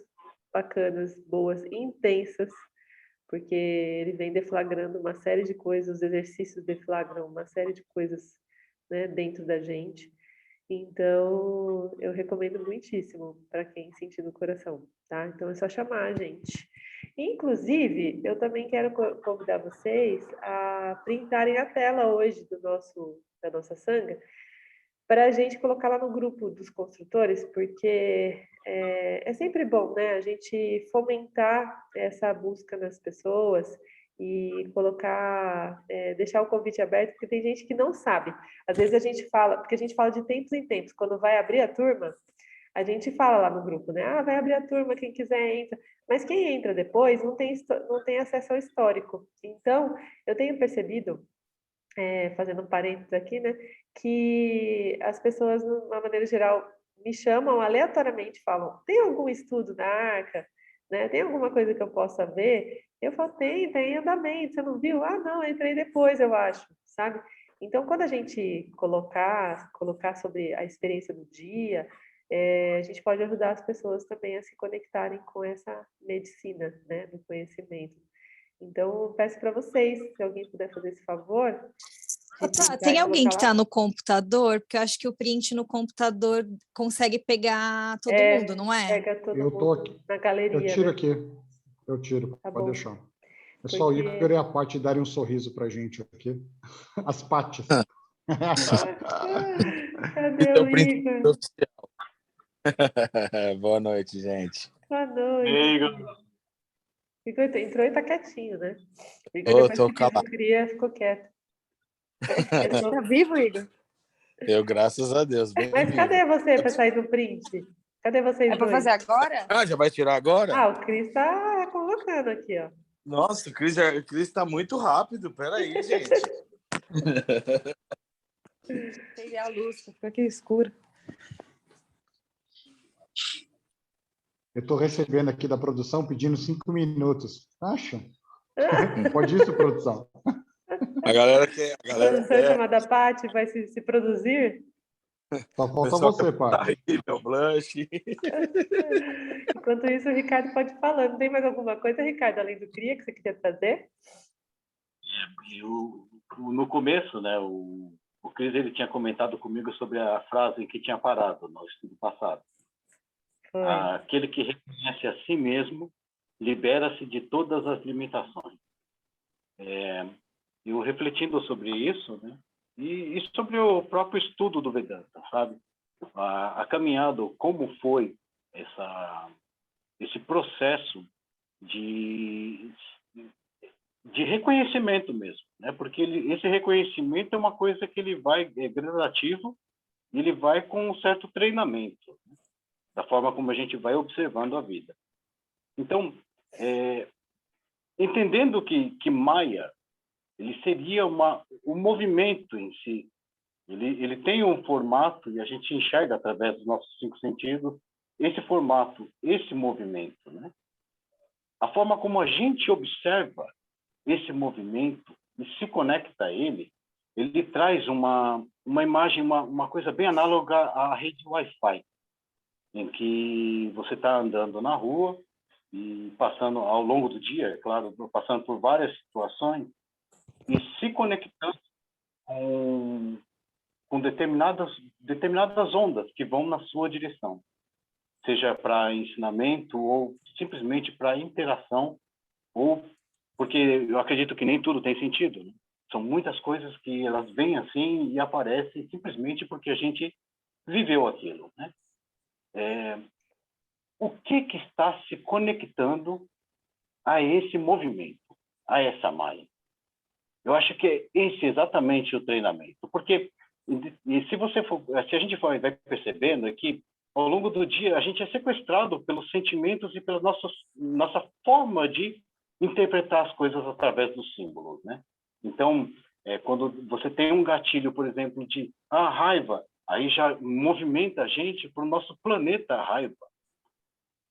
bacanas, boas, intensas, porque ele vem deflagrando uma série de coisas, os exercícios deflagram uma série de coisas, né, dentro da gente. Então, eu recomendo muitíssimo para quem sentir no coração, tá? Então, é só chamar a gente. Inclusive, eu também quero convidar vocês a printarem a tela hoje da nossa sanga, para a gente colocar lá no grupo dos construtores, porque é sempre bom, né, a gente fomentar essa busca nas pessoas e colocar, deixar o convite aberto, porque tem gente que não sabe. Às vezes a gente fala, porque a gente fala de tempos em tempos, quando vai abrir a turma, a gente fala lá no grupo, né? Ah, vai abrir a turma, quem quiser entra. Mas quem entra depois não tem acesso ao histórico. Então, eu tenho percebido, fazendo um parênteses aqui, né, que as pessoas, de uma maneira geral, me chamam aleatoriamente, falam, tem algum estudo na Arca? Né? Tem alguma coisa que eu possa ver? Eu falo, tem andamento, você não viu? Ah, não, eu entrei depois, eu acho, sabe? Então, quando a gente colocar sobre a experiência do dia, a gente pode ajudar as pessoas também a se conectarem com essa medicina, né, do conhecimento. Então, eu peço para vocês, se alguém puder fazer esse favor, printar Tem e alguém que colocar está lá? no computador? Porque eu acho que o print no computador consegue pegar todo mundo, não é? Pega todo Eu tô mundo aqui. na Eu galeria, tiro né? aqui. Eu tiro, Tá pode bom. deixar. É só o Porque. Igor e a Paty darem um sorriso pra gente aqui. As Paties. Cadê Esse é o o print Igor? oficial. Boa noite, gente. Boa noite. Igor, Igor entrou e tá quietinho, né? O Igor, Ô, depois tô que fez o calado. cria, ficou quieto. Tá vivo, Igor? Eu, graças a Deus, bem Mas vivo. cadê você para sair no print? Cadê vocês É para dois? fazer agora? Ah, já vai tirar agora? Ah, o Cris tá colocando aqui, ó. Nossa, o Cris tá muito rápido. Peraí, gente. Peguei a luz, fica aqui escuro. Eu estou recebendo aqui da produção pedindo 5 minutos. Acha? Pode isso, produção? A galera quer. A galera Produção quer. chamada Paty vai se produzir? Só O falta pessoal você, quer Paty. botar aí, meu blush. Enquanto isso, o Ricardo pode ir falando. Tem mais alguma coisa, Ricardo, além do cria que você queria trazer? no começo, né, o Cris ele tinha comentado comigo sobre a frase que tinha parado no estudo passado. Foi. Aquele que reconhece a si mesmo libera-se de todas as limitações. Eu refletindo sobre isso, né, e sobre o próprio estudo do Vedanta, sabe? A caminhada, como foi esse processo de reconhecimento mesmo, né? Porque esse reconhecimento é uma coisa que ele vai gradativo e ele vai com um certo treinamento, né? Da forma como a gente vai observando a vida. Então, entendendo que Maya ele seria um movimento em si, ele tem um formato e a gente enxerga através dos nossos 5 sentidos esse formato, esse movimento, né? A forma como a gente observa esse movimento e se conecta a ele, ele traz uma imagem, uma coisa bem análoga à rede Wi-Fi, em que você está andando na rua e passando ao longo do dia, é claro, passando por várias situações e se conectando com determinadas ondas que vão na sua direção, seja para ensinamento ou simplesmente para interação, ou porque eu acredito que nem tudo tem sentido, né? São muitas coisas que elas vêm assim e aparecem simplesmente porque a gente viveu aquilo, né? O que está se conectando a esse movimento, a essa Maya? Eu acho que esse é exatamente o treinamento, porque se a gente vai percebendo é que ao longo do dia a gente é sequestrado pelos sentimentos e pela nossa forma de interpretar as coisas através dos símbolos, né? Então, quando você tem um gatilho, por exemplo, de raiva, aí já movimenta a gente para o nosso planeta raiva,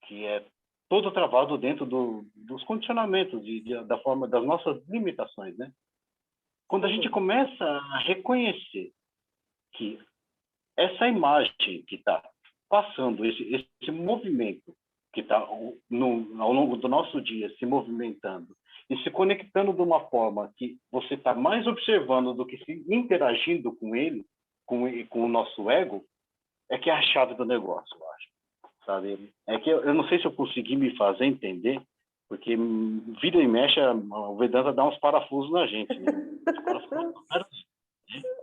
que é todo travado dentro dos condicionamentos, da forma das nossas limitações, né? Quando a gente começa a reconhecer que essa imagem que está passando, esse movimento que está ao longo do nosso dia se movimentando e se conectando de uma forma que você está mais observando do que se interagindo com ele, com o nosso ego, é que é a chave do negócio, eu acho. Sabe? É que eu não sei se eu consegui me fazer entender, porque vira e mexe, o Vedanta dá uns parafusos na gente, né?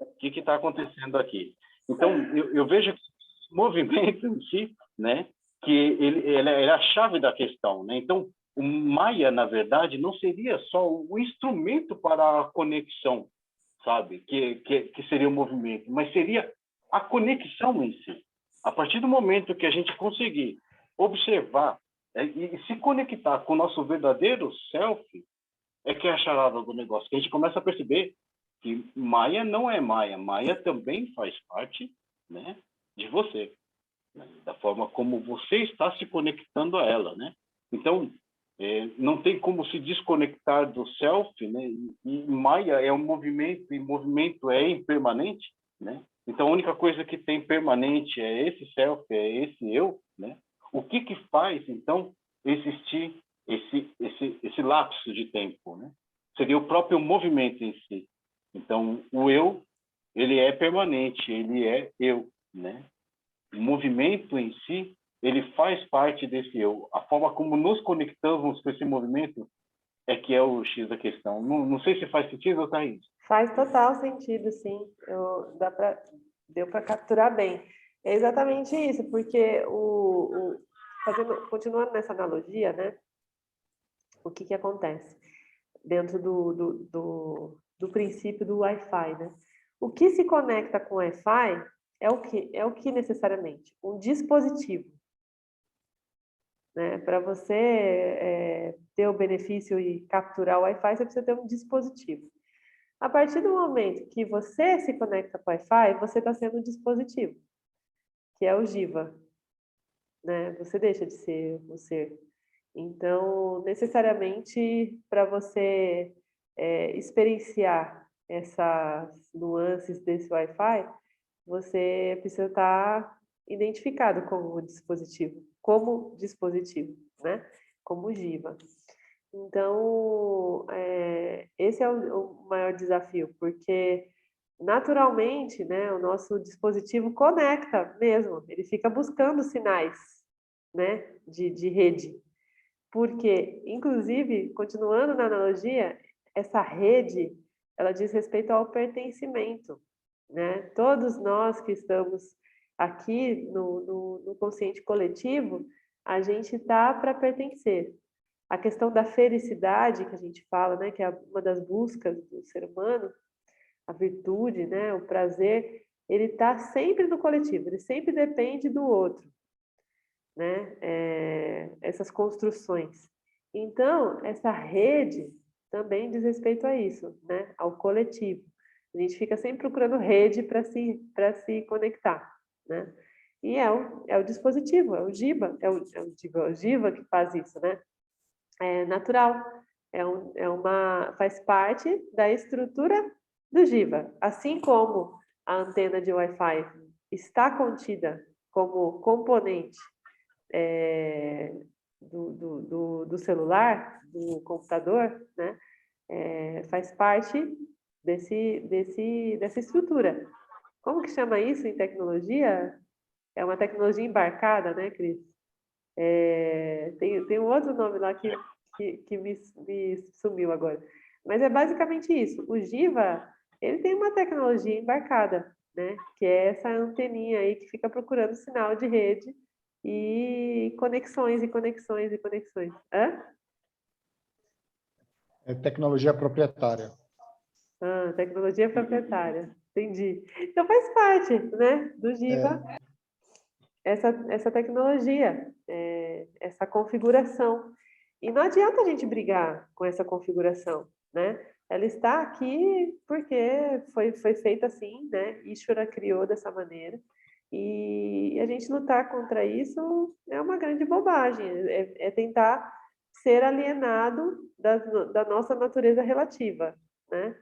O que está acontecendo aqui? Então, eu vejo que esse movimento em si, né, que ele é a chave da questão, né? Então, o Maya, na verdade, não seria só o instrumento para a conexão, sabe? Que seria o movimento, mas seria a conexão em si. A partir do momento que a gente conseguir observar e se conectar com o nosso verdadeiro self, é que é a charada do negócio. Que a gente começa a perceber que Maya não é Maya. Maya também faz parte, né, de você, né, da forma como você está se conectando a ela, né? Então, não tem como se desconectar do self, né? E Maya é um movimento, e movimento é impermanente, né? Então, a única coisa que tem permanente é esse self, é esse eu, né? O que faz, então, existir esse lapso de tempo, né? Seria o próprio movimento em si. Então, o eu, ele é permanente, ele é eu, né? O movimento em si, ele faz parte desse eu. A forma como nos conectamos com esse movimento é que é o X da questão. Não sei se faz sentido, Thaís. Faz total sentido, sim. Deu para capturar bem. É exatamente isso, porque continuando nessa analogia, né? O que acontece dentro do princípio do Wi-Fi, né? O que se conecta com o Wi-Fi é o que? É o que necessariamente? Um dispositivo. Né? Para você ter o benefício e capturar o Wi-Fi, você precisa ter um dispositivo. A partir do momento que você se conecta com o Wi-Fi, você está sendo um dispositivo, que é o Jiva. Né? Você deixa de ser um ser. Então, necessariamente, para você experienciar essas nuances desse Wi-Fi, você precisa estar identificado como dispositivo, né? Como Jiva. Então, esse é o maior desafio, porque naturalmente, né, o nosso dispositivo conecta mesmo, ele fica buscando sinais, né, de rede. Porque, inclusive, continuando na analogia, essa rede, ela diz respeito ao pertencimento, né? Todos nós que estamos aqui no consciente coletivo, a gente está para pertencer. A questão da felicidade que a gente fala, né, que é uma das buscas do ser humano, a virtude, né, o prazer, ele está sempre no coletivo, ele sempre depende do outro, né, essas construções. Então, essa rede também diz respeito a isso, né, ao coletivo. A gente fica sempre procurando rede para se conectar, né? E é o dispositivo, é o Jiva, é o Jiva que faz isso, né? É natural, faz parte da estrutura do Jiva. Assim como a antena de Wi-Fi está contida como componente do celular, do computador, né? Faz parte dessa estrutura. Como que chama isso em tecnologia? É uma tecnologia embarcada, né, Cris? Tem um outro nome lá que me sumiu agora. Mas é basicamente isso. O Jiva, ele tem uma tecnologia embarcada, né? Que é essa anteninha aí que fica procurando sinal de rede e conexões e conexões e conexões. Hã? É tecnologia proprietária. Tecnologia proprietária. Entendi. Então faz parte, né, do Jiva, essa tecnologia, essa configuração. E não adianta a gente brigar com essa configuração, né? Ela está aqui porque foi feita assim, né? Ishvara criou dessa maneira. E a gente lutar contra isso é uma grande bobagem. É tentar ser alienado da nossa natureza relativa, né?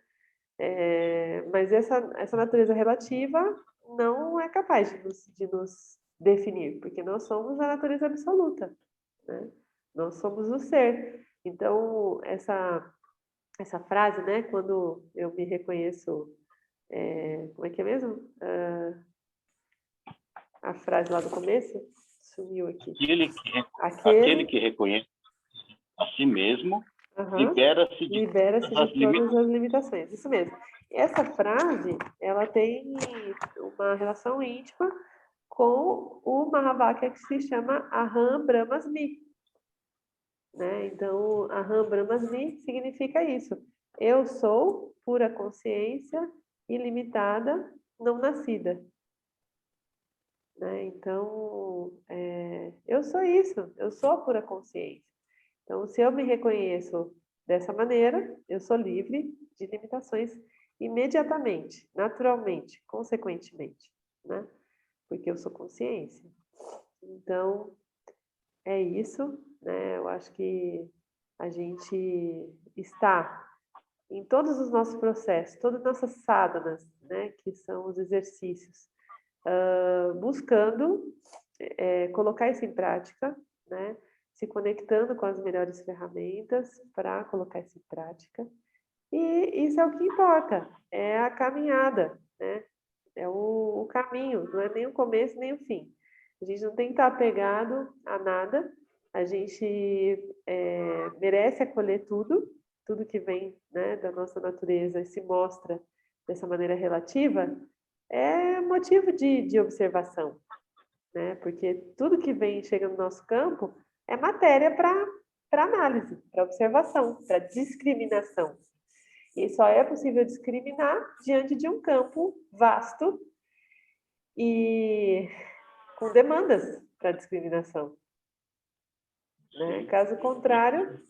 Mas essa natureza relativa não é capaz de nos definir, porque nós somos a natureza absoluta, né? Nós somos o ser. Então, essa frase, né, quando eu me reconheço, como é que é mesmo? A frase lá do começo sumiu aqui. Aquele que reconhece a si mesmo, libera-se de todas as limitações. Isso mesmo. Essa frase, ela tem uma relação íntima com o Mahavakya que se chama Aham Brahmasmi. Né? Então, Aham Brahmasmi significa isso. Eu sou pura consciência ilimitada, não nascida. Né? Então, eu sou isso, eu sou pura consciência. Então, se eu me reconheço dessa maneira, eu sou livre de limitações imediatamente, naturalmente, consequentemente, né? Porque eu sou consciência. Então, é isso, né? Eu acho que a gente está em todos os nossos processos, todas as nossas sadhanas, né? Que são os exercícios, buscando colocar isso em prática, né? Se conectando com as melhores ferramentas para colocar isso em prática E isso é o que importa, é a caminhada, né? É o caminho, não é nem o começo nem o fim. A gente não tem que estar apegado a nada, a gente merece acolher tudo que vem, né, da nossa natureza e se mostra dessa maneira relativa, é motivo de observação, né? Porque tudo que vem e chega no nosso campo é matéria para análise, para observação, para discriminação. E só é possível discriminar diante de um campo vasto e com demandas para discriminação. Né? Caso contrário,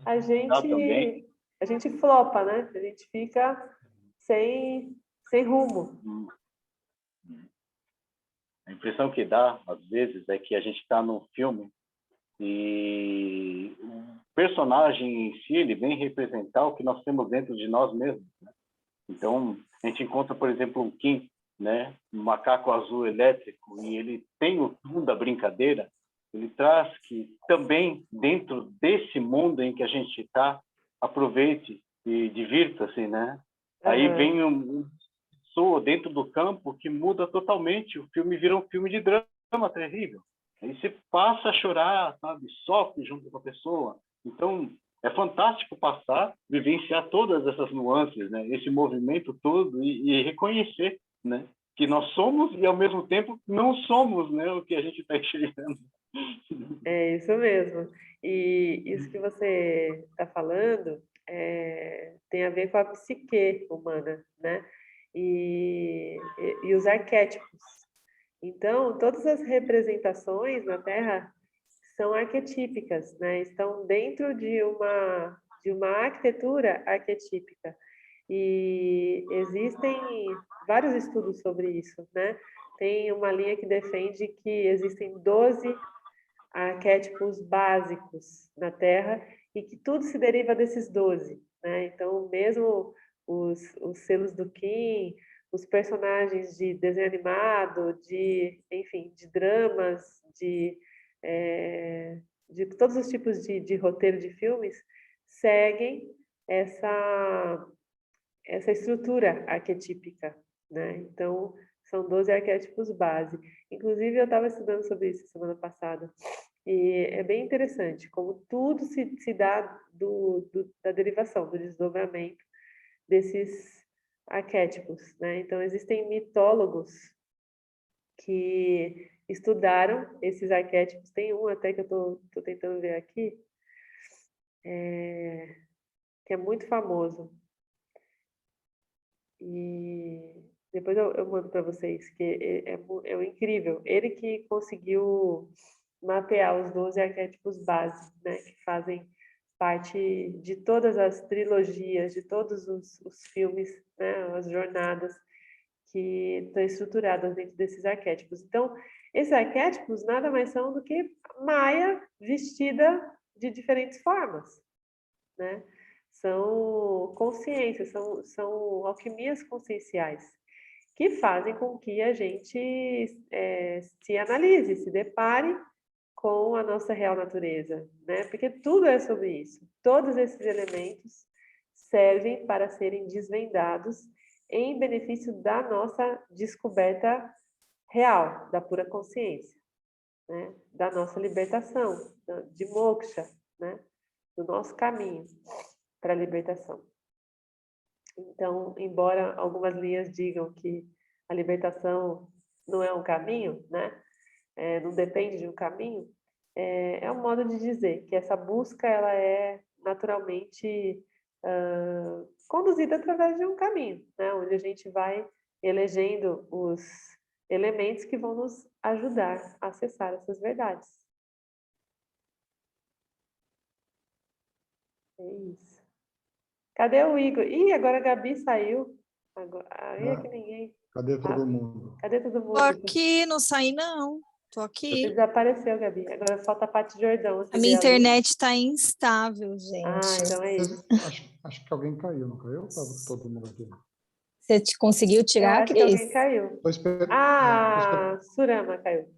a gente flopa, né? A gente fica sem rumo. A impressão que dá, às vezes, é que a gente está num filme e o personagem em si, ele vem representar o que nós temos dentro de nós mesmos, né? Então, a gente encontra, por exemplo, um Kim, né, um macaco azul elétrico, e ele tem o tom da brincadeira, ele traz que também, dentro desse mundo em que a gente está, aproveite e divirta-se, né? Aí vem um pessoa dentro do campo que muda totalmente, o filme vira um filme de drama terrível. Aí você passa a chorar, sabe? Sofre junto com a pessoa. Então, é fantástico passar, vivenciar todas essas nuances, né? Esse movimento todo e reconhecer, né? Que nós somos e, ao mesmo tempo, não somos, né? O que a gente está enxergando. É isso mesmo. E isso que você está falando tem a ver com a psique humana, né? E os arquétipos. Então, todas as representações na Terra são arquetípicas, né? Estão dentro de uma arquitetura arquetípica. E existem vários estudos sobre isso, né? Tem uma linha que defende que existem 12 arquétipos básicos na Terra e que tudo se deriva desses 12, né? Então, mesmo os selos do Kim, os personagens de desenho animado, enfim, de dramas, de todos os tipos de roteiro de filmes, seguem essa estrutura arquetípica, né? Então, são 12 arquétipos base. Inclusive, eu estava estudando sobre isso semana passada, e é bem interessante como tudo se dá da derivação, do desdobramento desses arquétipos, né? Então, existem mitólogos que estudaram esses arquétipos. Tem um até que eu estou tentando ver aqui, que é muito famoso. E depois eu mando para vocês, que é incrível. Ele que conseguiu mapear os 12 arquétipos básicos, né, que fazem parte de todas as trilogias, de todos os filmes, né, as jornadas que estão estruturadas dentro desses arquétipos. Então, esses arquétipos nada mais são do que Maia vestida de diferentes formas, né? São consciências, são alquimias conscienciais que fazem com que a gente se analise, se depare com a nossa real natureza, né? Porque tudo é sobre isso. Todos esses elementos servem para serem desvendados em benefício da nossa descoberta real, da pura consciência, né? Da nossa libertação, de moksha, né? Do nosso caminho para a libertação. Então, embora algumas linhas digam que a libertação não é um caminho, né? Não depende de um caminho, é um modo de dizer que essa busca ela é naturalmente conduzida através de um caminho, né? Onde a gente vai elegendo os elementos que vão nos ajudar a acessar essas verdades. É isso. Cadê o Igor? Ih, agora a Gabi saiu. Agora, é que ninguém. Cadê todo mundo? Cadê todo mundo? Tô aqui, não saí não. Tô Você aqui. desapareceu, Gabi. Agora falta a Paty Jordão. A minha internet está instável, Ah, gente. então é isso. Acho que alguém caiu, não caiu? Estava todo mundo aqui. Você conseguiu Eu tirar, acho que Cris? alguém caiu. Tô esperando. Ah, Surama caiu.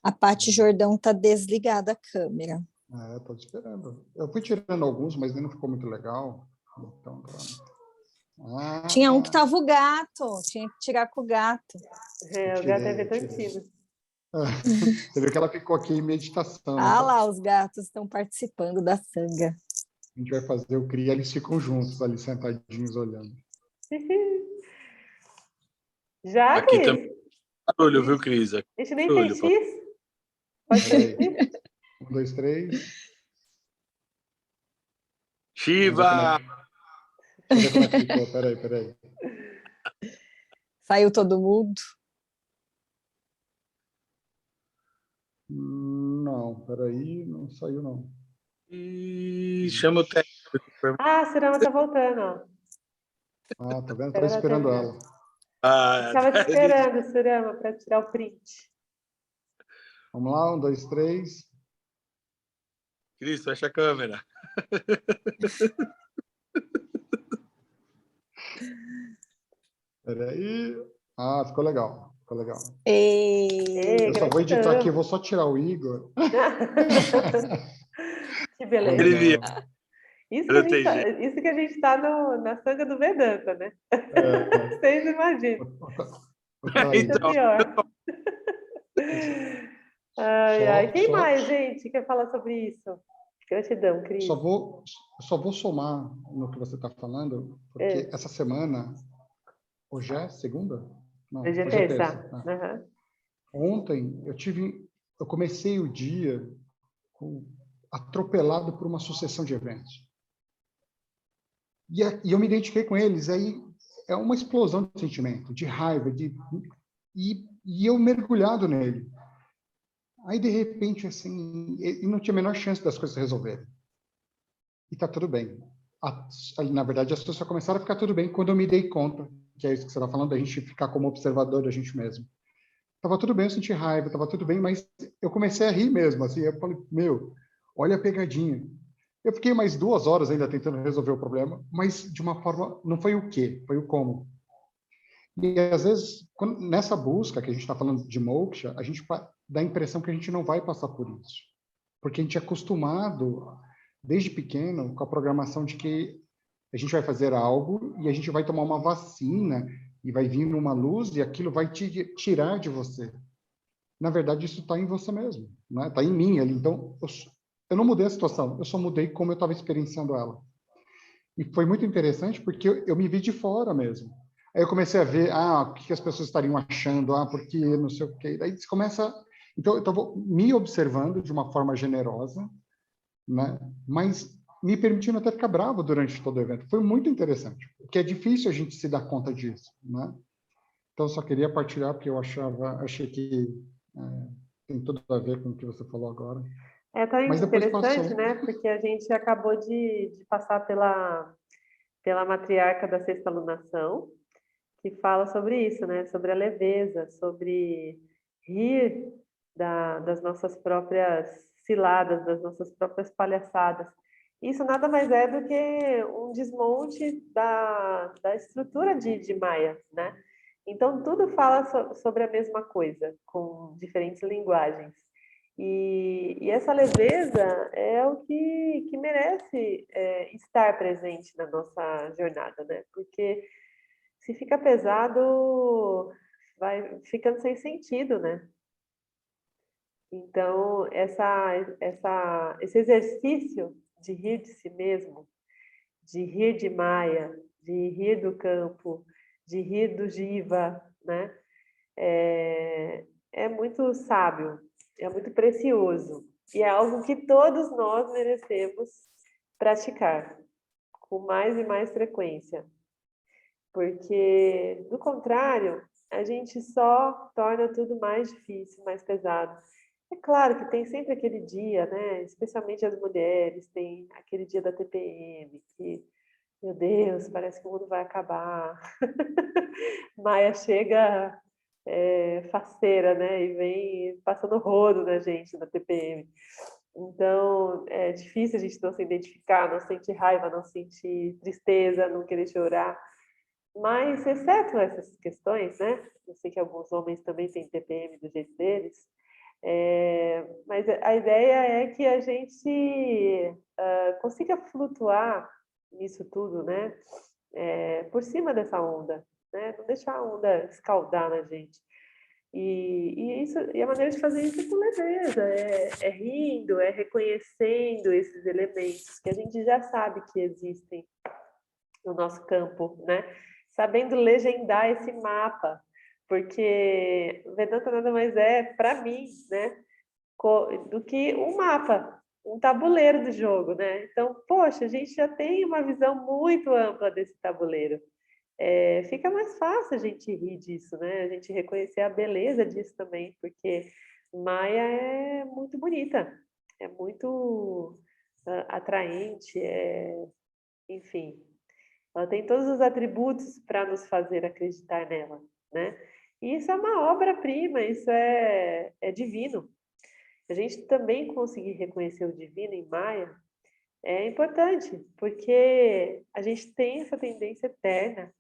A Paty Jordão tá desligada a câmera. Tô esperando. Eu fui tirando alguns, mas não ficou muito legal. Então, pronto. Tinha um que tava o gato, tinha que tirar com o gato. O gato é tirei. vetantino. Você viu que ela ficou aqui em meditação, né? Ah lá, os gatos estão participando da sanga. A gente vai fazer o CRI, eles ficam juntos ali, sentadinhos, olhando. Já, Aqui Cris? também barulho, viu, Cris? Aqui A gente nem barulho. fez X. Pode Peraí. ser? 1, 2, 3. Shiva! Deixa eu ver como é que ficou. Peraí. Saiu todo mundo. Não, peraí, não saiu, não. E chama o técnico. Ah, a Surama tá voltando, ó. Ah, tá vendo? Estava Agora ela esperando terminou. ela. Ah, Estava te esperando, Surama, para tirar o print. Vamos lá, 1, 2, 3. Cris, fecha a câmera. Peraí. Ah, ficou legal. Ficou legal. E... Eu só vou editar aqui, eu gratidão. vou só tirar o Igor. Que Ficou beleza. Escrevi. legal. Proteger. Isso que a gente tá na sanga do Vedanta, né? É, Vocês imaginam. Thaís, Isso é Então, pior. Ai. Quem só, mais, gente, quer falar sobre isso? Gratidão, Cris. só vou somar no que você está falando, porque essa semana, hoje é segunda? Não, Hoje é hoje é terça. terça. Aham. Ontem eu comecei o dia atropelado por uma sucessão de eventos. E eu me identifiquei com eles, aí é uma explosão de sentimento, de raiva, e eu mergulhado nele. Aí, de repente, assim, e não tinha a menor chance das coisas se resolverem. E tá tudo bem. Na verdade, as coisas só começaram a ficar tudo bem quando eu me dei conta, que é isso que você está falando, da gente ficar como observador da gente mesmo. Tava tudo bem, eu senti raiva, tava tudo bem, mas eu comecei a rir mesmo, assim, eu falei, olha a pegadinha. Eu fiquei mais 2 horas ainda tentando resolver o problema, mas de uma forma, não foi o quê, foi o como. E às vezes, nessa busca que a gente está falando de moksha, a gente dá a impressão que a gente não vai passar por isso. Porque a gente é acostumado, desde pequeno, com a programação de que a gente vai fazer algo e a gente vai tomar uma vacina e vai vir uma luz e aquilo vai te tirar de você. Na verdade, isso está em você mesmo, né? Está em mim ali. Então, eu não mudei a situação, eu só mudei como eu estava experienciando ela. E foi muito interessante porque eu me vi de fora mesmo. Aí eu comecei a ver, o que as pessoas estariam achando, porque não sei o quê. Daí você começa... Então, eu estava me observando de uma forma generosa, né? Mas me permitindo até ficar bravo durante todo o evento. Foi muito interessante, porque é difícil a gente se dar conta disso, né? Então, eu só queria partilhar, porque eu achei que tem tudo a ver com o que você falou agora. É tão Mas depois interessante, passou. né? Porque a gente acabou de passar pela matriarca da sexta alunação, que fala sobre isso, né? Sobre a leveza, sobre rir das nossas próprias ciladas, das nossas próprias palhaçadas. Isso nada mais é do que um desmonte da estrutura de Maia, né? Então, tudo fala sobre a mesma coisa, com diferentes linguagens. E essa leveza é o que merece estar presente na nossa jornada, né? Porque se fica pesado, vai ficando sem sentido, né? Então, esse exercício de rir de si mesmo, de rir de Maia, de rir do campo, de rir do Jiva, né? É muito sábio, é muito precioso e é algo que todos nós merecemos praticar com mais e mais frequência, porque do contrário, a gente só torna tudo mais difícil, mais pesado. É claro que tem sempre aquele dia, né? Especialmente as mulheres, tem aquele dia da TPM, que, meu Deus, parece que o mundo vai acabar. Maia chega faceira, né? E vem passando rodo na gente na TPM. Então, é difícil a gente não se identificar, não sentir raiva, não sentir tristeza, não querer chorar. Mas, exceto essas questões, né? Eu sei que alguns homens também têm TPM do jeito deles, mas a ideia é que a gente consiga flutuar nisso tudo, né? Por cima dessa onda, né? Não deixar a onda escaldar na gente. E a maneira de fazer isso é com leveza, é rindo, é reconhecendo esses elementos que a gente já sabe que existem no nosso campo, né? Sabendo legendar esse mapa, porque Vedanta nada mais é, para mim, né? Do que um mapa, um tabuleiro do jogo, né? Então, poxa, a gente já tem uma visão muito ampla desse tabuleiro. Fica mais fácil a gente rir disso, né? A gente reconhecer a beleza disso também, porque Maia é muito bonita, é muito atraente, enfim, ela tem todos os atributos para nos fazer acreditar nela, né? E isso é uma obra-prima, isso é divino. A gente também conseguir reconhecer o divino em Maia é importante, porque a gente tem essa tendência eterna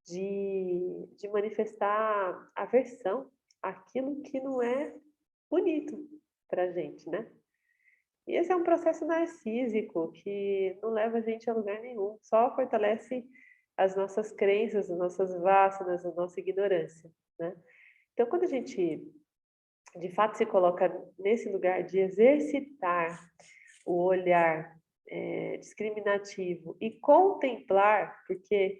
de manifestar aversão àquilo que não é bonito para a gente, né? E esse é um processo narcísico que não leva a gente a lugar nenhum, só fortalece as nossas crenças, as nossas vássanas, a nossa ignorância, né? Então, quando a gente, de fato, se coloca nesse lugar de exercitar o olhar discriminativo e contemplar, porque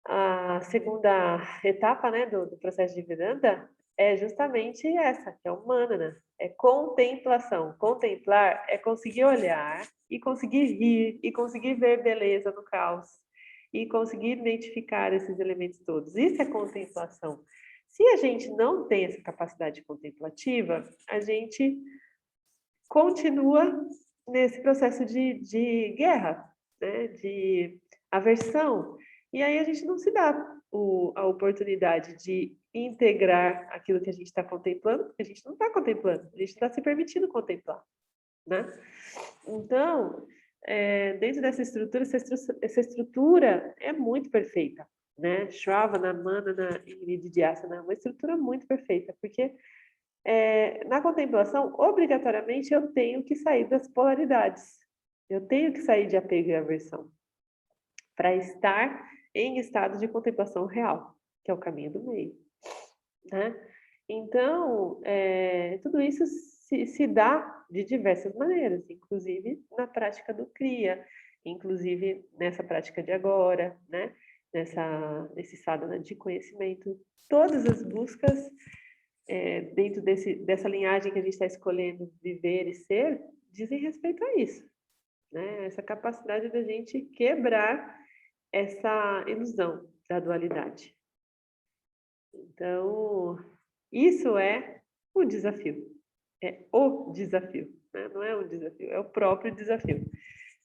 a segunda etapa, né, do processo de Vedanta é justamente essa, que é humana, né? É contemplação. Contemplar é conseguir olhar e conseguir rir e conseguir ver beleza no caos e conseguir identificar esses elementos todos. Isso é contemplação. Se a gente não tem essa capacidade contemplativa, a gente continua nesse processo de guerra, né? De aversão. E aí a gente não se dá a oportunidade de integrar aquilo que a gente está contemplando, porque a gente não está contemplando, a gente está se permitindo contemplar, né? Então, dentro dessa estrutura, essa estrutura é muito perfeita, né? Shravana, Manana e Nididhyasana é uma estrutura muito perfeita, porque na contemplação, obrigatoriamente, eu tenho que sair das polaridades. Eu tenho que sair de apego e aversão para estar em estado de contemplação real, que é o caminho do meio, né? Então, tudo isso se dá de diversas maneiras, inclusive na prática do Kriya, inclusive nessa prática de agora, né? Nesse sadhana de conhecimento. Todas as buscas dentro dessa linhagem que a gente está escolhendo viver e ser, dizem respeito a isso, né? Essa capacidade da gente quebrar essa ilusão da dualidade. Então, isso é o desafio. É o desafio, né? Não é um desafio, é o próprio desafio.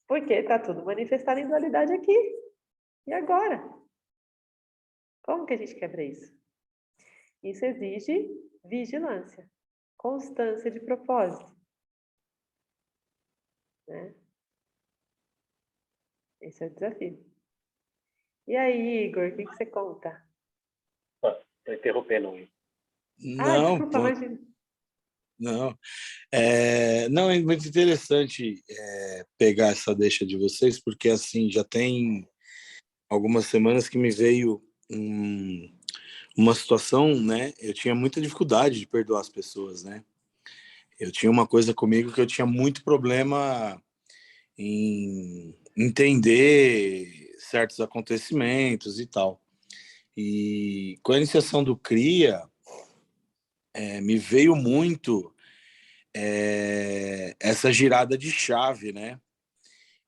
Porque está tudo manifestado em dualidade aqui e agora. Como que a gente quebra isso? Isso exige vigilância, constância de propósito, né? Esse é o desafio. E aí, Igor, o que você conta? Estou interrompendo. Não, Desculpa, imagina. não. Não, é muito interessante pegar essa deixa de vocês, porque assim, já tem algumas semanas que me veio uma situação, né? Eu tinha muita dificuldade de perdoar as pessoas, né? Eu tinha uma coisa comigo que eu tinha muito problema em entender certos acontecimentos e tal. E com a iniciação do CRIA, me veio muito essa girada de chave, né?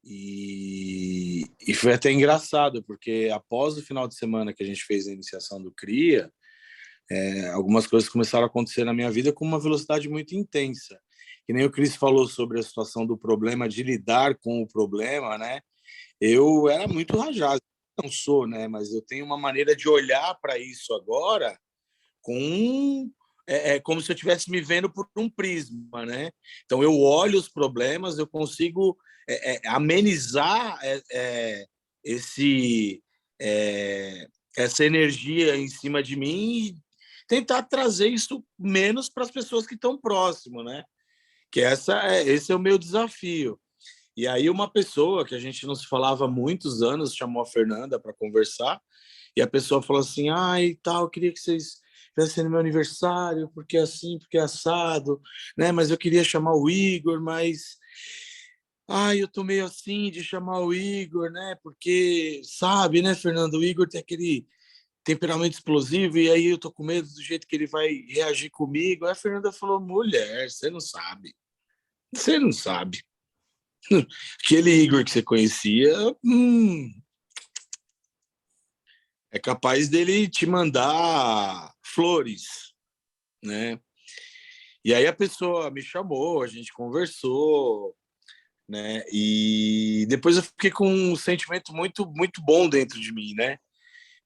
E foi até engraçado, porque após o final de semana que a gente fez a iniciação do CRIA, algumas coisas começaram a acontecer na minha vida com uma velocidade muito intensa. Que nem o Cris falou sobre a situação do problema, de lidar com o problema, né? Eu era muito rajado, não sou, né? Mas eu tenho uma maneira de olhar para isso agora como se eu estivesse me vendo por um prisma, né? Então eu olho os problemas, eu consigo amenizar esse essa energia em cima de mim e tentar trazer isso menos para as pessoas que estão próximo, né? Que esse é o meu desafio. E aí uma pessoa que a gente não se falava há muitos anos chamou a Fernanda para conversar, e a pessoa falou assim, ai, tal, eu queria que vocês viessem no meu aniversário, porque assim, porque assado, né? Mas eu queria chamar o Igor, mas ai, eu tô meio assim de chamar o Igor, né? Porque, sabe, né, Fernando, o Igor tem aquele temperamento explosivo, e aí eu tô com medo do jeito que ele vai reagir comigo. Aí a Fernanda falou, mulher, você não sabe. Você não sabe. Aquele Igor que você conhecia, é capaz dele te mandar flores, né? E aí a pessoa me chamou, a gente conversou, né? E depois eu fiquei com um sentimento muito, muito bom dentro de mim, né?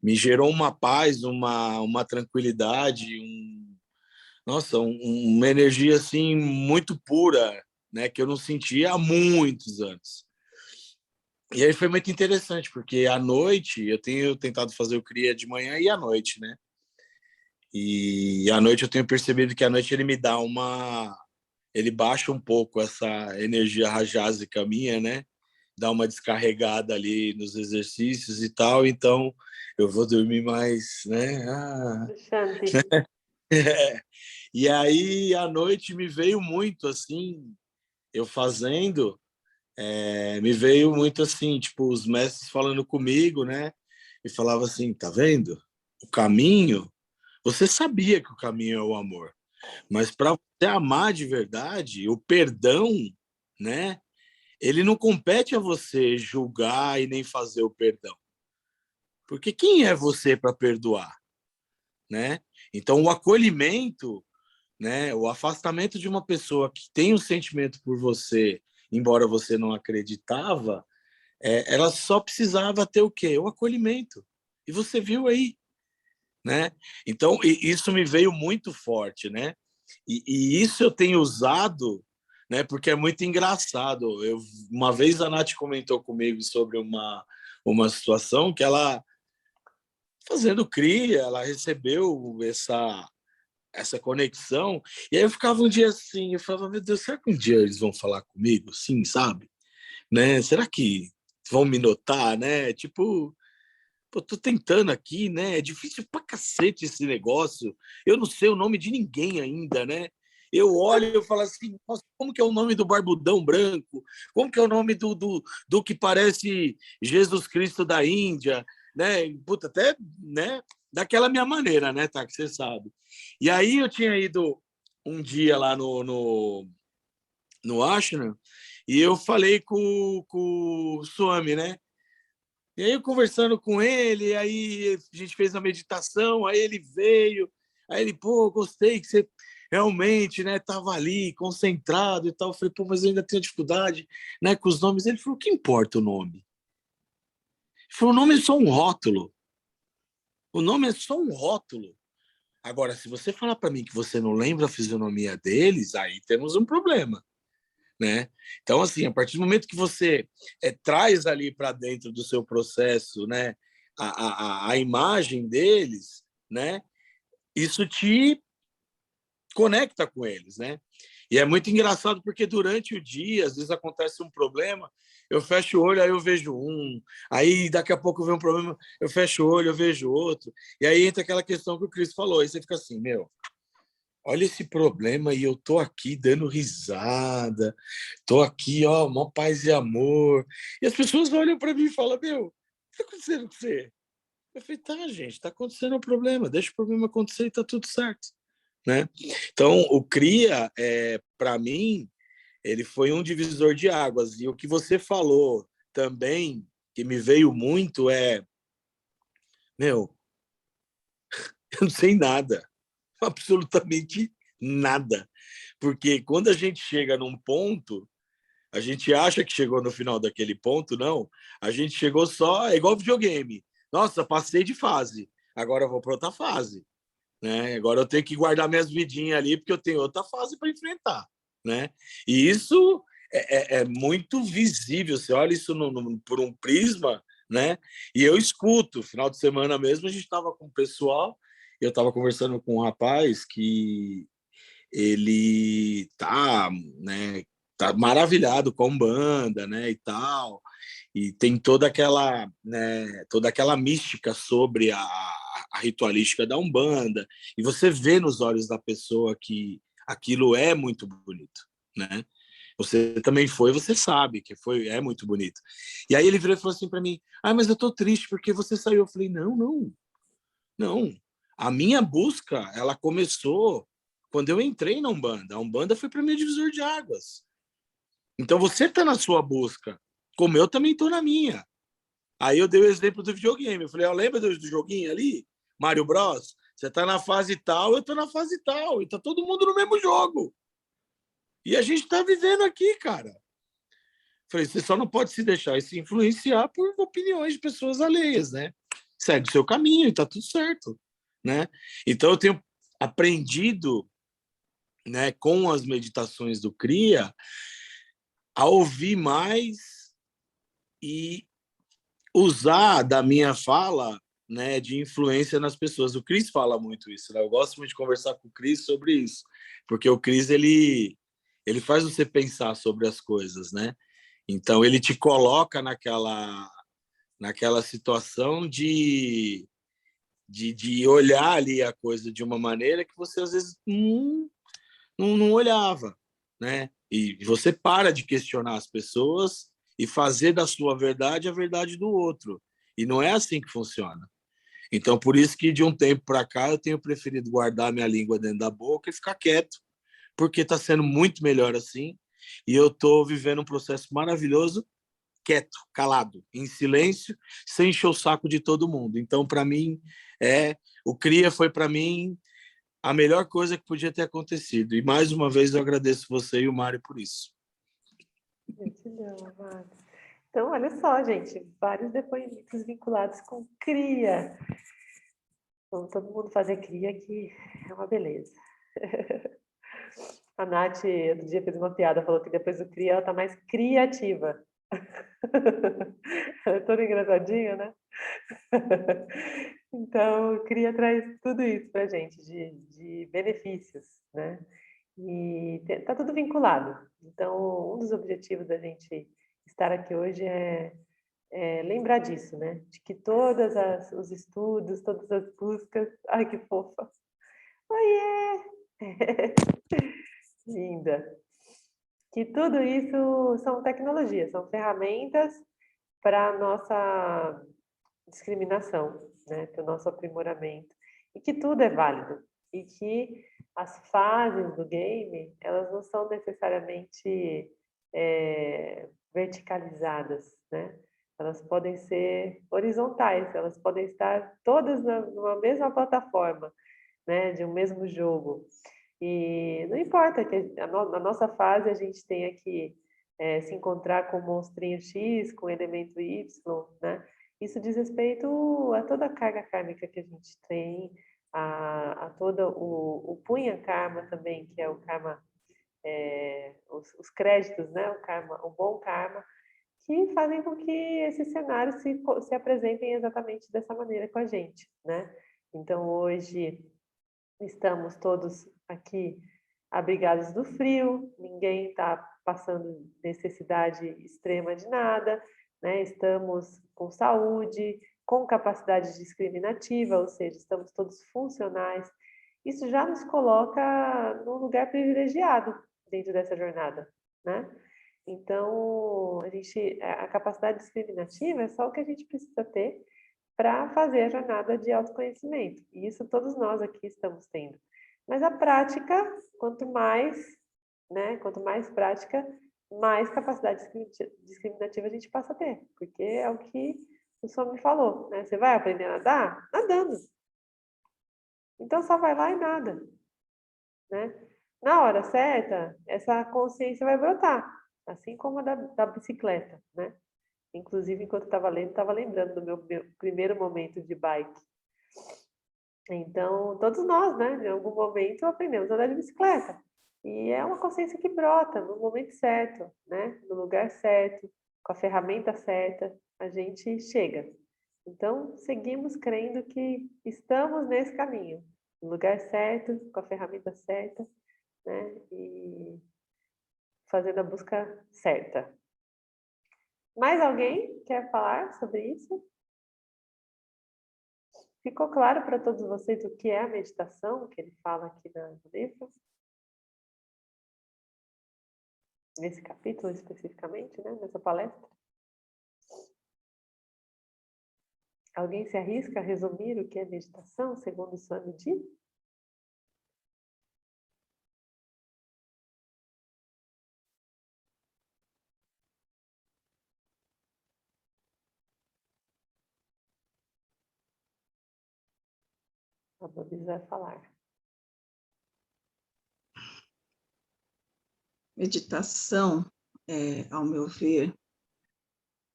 Me gerou uma paz, uma tranquilidade, nossa, uma energia assim muito pura, né? Que eu não sentia há muitos anos. E aí foi muito interessante, porque à noite eu tenho tentado fazer o cria de manhã e à noite, né? E à noite eu tenho percebido que à noite ele me dá ele baixa um pouco essa energia rajásica minha, né? Dá uma descarregada ali nos exercícios e tal, então eu vou dormir mais, né? Shanti. E aí à noite me veio muito assim, eu fazendo, me veio muito assim, tipo, os mestres falando comigo, né? E falava assim, tá vendo? O caminho, você sabia que o caminho é o amor, mas para você amar de verdade, o perdão, né? Ele não compete a você julgar e nem fazer o perdão. Porque quem é você para perdoar, né? Então o acolhimento, né, o afastamento de uma pessoa que tem um sentimento por você, embora você não acreditava, ela só precisava ter o quê? O acolhimento. E você viu aí, né? Então isso me veio muito forte, né? E isso eu tenho usado, né? Porque é muito engraçado. Uma vez a Nath comentou comigo sobre uma situação que ela, fazendo cria, ela recebeu essa conexão, e aí eu ficava um dia assim, eu falava, meu Deus, será que um dia eles vão falar comigo, sim, sabe? Né? Será que vão me notar, né? Tipo, pô, tô tentando aqui, né? É difícil pra cacete esse negócio. Eu não sei o nome de ninguém ainda, né? Eu olho e eu falo assim, nossa, como que é o nome do barbudão branco? Como que é o nome do que parece Jesus Cristo da Índia? Né? Puta, até, né? Daquela minha maneira, né, tá? Que você sabe. E aí eu tinha ido um dia lá no Ashram e eu falei com o Swami, né? E aí, eu conversando com ele, aí a gente fez a meditação, aí ele veio, aí ele, pô, gostei que você realmente, né, tava ali, concentrado e tal. Eu falei, pô, mas eu ainda tenho dificuldade, né, com os nomes. Ele falou, o que importa o nome? Ele falou, o nome é só um rótulo. O nome é só um rótulo. Agora, se você falar para mim que você não lembra a fisionomia deles, aí temos um problema, né? Então, assim, a partir do momento que você traz ali para dentro do seu processo, né, a imagem deles, né, isso te conecta com eles, né? E é muito engraçado porque durante o dia, às vezes acontece um problema, eu fecho o olho, aí eu vejo um, aí daqui a pouco vem um problema, eu fecho o olho, eu vejo outro, e aí entra aquela questão que o Cris falou, aí você fica assim, meu, olha esse problema e eu tô aqui dando risada, tô aqui, ó, mó paz e amor. E as pessoas olham para mim e falam, meu, o que tá acontecendo com você? Eu falei, tá, gente, tá acontecendo um problema, deixa o problema acontecer e tá tudo certo, né? Então, o CRIA, para mim, ele foi um divisor de águas. E o que você falou também, que me veio muito, meu, eu não sei nada, absolutamente nada. Porque quando a gente chega num ponto, a gente acha que chegou no final daquele ponto, não. A gente chegou só, é igual videogame. Nossa, passei de fase, agora eu vou para outra fase, né? Agora eu tenho que guardar minhas vidinhas ali, porque eu tenho outra fase para enfrentar, né? E isso é muito visível. Você olha isso por um prisma, né? E eu escuto. Final de semana mesmo, a gente estava com o pessoal, eu estava conversando com um rapaz que ele tá, né, tá maravilhado com a Umbanda, né, e tal, e tem toda aquela, né, toda aquela mística sobre a ritualística da Umbanda, e você vê nos olhos da pessoa que aquilo é muito bonito, né? Você também foi, você sabe que foi, é muito bonito. E aí ele virou e falou assim para mim: "Ah, mas eu tô triste porque você saiu". Eu falei: "Não, não, não. A minha busca, ela começou quando eu entrei na Umbanda. A Umbanda foi para mim divisor de águas. Então você está na sua busca, como eu também estou na minha". Aí eu dei o exemplo do videogame. Eu falei: lembra do joguinho ali? Mario Bros? Você está na fase tal, eu estou na fase tal. E tá todo mundo no mesmo jogo. E a gente está vivendo aqui, cara. Falei: você só não pode se deixar se influenciar por opiniões de pessoas alheias, né? Segue o seu caminho e tá tudo certo, né? Então eu tenho aprendido, né, com as meditações do Cria, a ouvir mais e usar da minha fala, né, de influência nas pessoas. O Cris fala muito isso, né? Eu gosto muito de conversar com o Cris sobre isso, porque o Cris ele faz você pensar sobre as coisas, né? Então ele te coloca naquela situação de olhar ali a coisa de uma maneira que você às vezes não olhava, né? E você para de questionar as pessoas e fazer da sua verdade a verdade do outro. E não é assim que funciona. Então, por isso que de um tempo para cá eu tenho preferido guardar minha língua dentro da boca e ficar quieto, porque está sendo muito melhor assim. E eu estou vivendo um processo maravilhoso, quieto, calado, em silêncio, sem encher o saco de todo mundo. Então, para mim, o Cria foi para mim a melhor coisa que podia ter acontecido. E mais uma vez eu agradeço você e o Mário por isso. Gratidão, amado. Então, olha só, gente, vários depoimentos vinculados com cria. Vamos todo mundo fazer cria, que é uma beleza. A Nath, outro dia, fez uma piada, falou que depois do cria ela tá mais criativa. É toda engraçadinha, né? Então, cria traz tudo isso pra gente, de benefícios, né? E tá tudo vinculado. Então, um dos objetivos da gente estar aqui hoje é lembrar disso, né? De que todos os estudos, todas as buscas... Ai, que fofa! Oiê! Linda! Que tudo isso são tecnologias, são ferramentas para a nossa discriminação, né? Para o nosso aprimoramento. E que tudo é válido. E que as fases do game, elas não são necessariamente verticalizadas, né? Elas podem ser horizontais, elas podem estar todas numa mesma plataforma, né? De um mesmo jogo. E não importa que na nossa fase a gente tenha que se encontrar com o monstrinho X, com o elemento Y, né? Isso diz respeito a toda a carga kármica que a gente tem, a todo o punha karma também, que é o karma, os créditos, né? O karma, o bom karma, que fazem com que esses cenários se apresentem exatamente dessa maneira com a gente, né? Então, hoje estamos todos aqui abrigados do frio, ninguém está passando necessidade extrema de nada, né? Estamos com saúde, com capacidade discriminativa, ou seja, estamos todos funcionais. Isso já nos coloca num lugar privilegiado dentro dessa jornada, né? Então, a capacidade discriminativa é só o que a gente precisa ter para fazer a jornada de autoconhecimento. E isso todos nós aqui estamos tendo. Mas a prática, quanto mais, né, quanto mais prática, mais capacidade discriminativa a gente passa a ter, porque é o que o senhor me falou, né? Você vai aprender a nadar? Nadando. Então só vai lá e nada, né? Na hora certa, essa consciência vai brotar, assim como a da bicicleta, né? Inclusive, enquanto estava lendo, estava lembrando do meu primeiro momento de bike. Então, todos nós, né, em algum momento aprendemos a andar de bicicleta. E é uma consciência que brota no momento certo, né, no lugar certo, com a ferramenta certa, a gente chega. Então, seguimos crendo que estamos nesse caminho, no lugar certo, com a ferramenta certa, né, e fazendo a busca certa. Mais alguém quer falar sobre isso? Ficou claro para todos vocês o que é a meditação, que ele fala aqui no livro? Nesse capítulo especificamente, né? Nessa palestra? Alguém se arrisca a resumir o que é meditação, segundo o Swamiji? A Babis vai falar. Meditação, ao meu ver,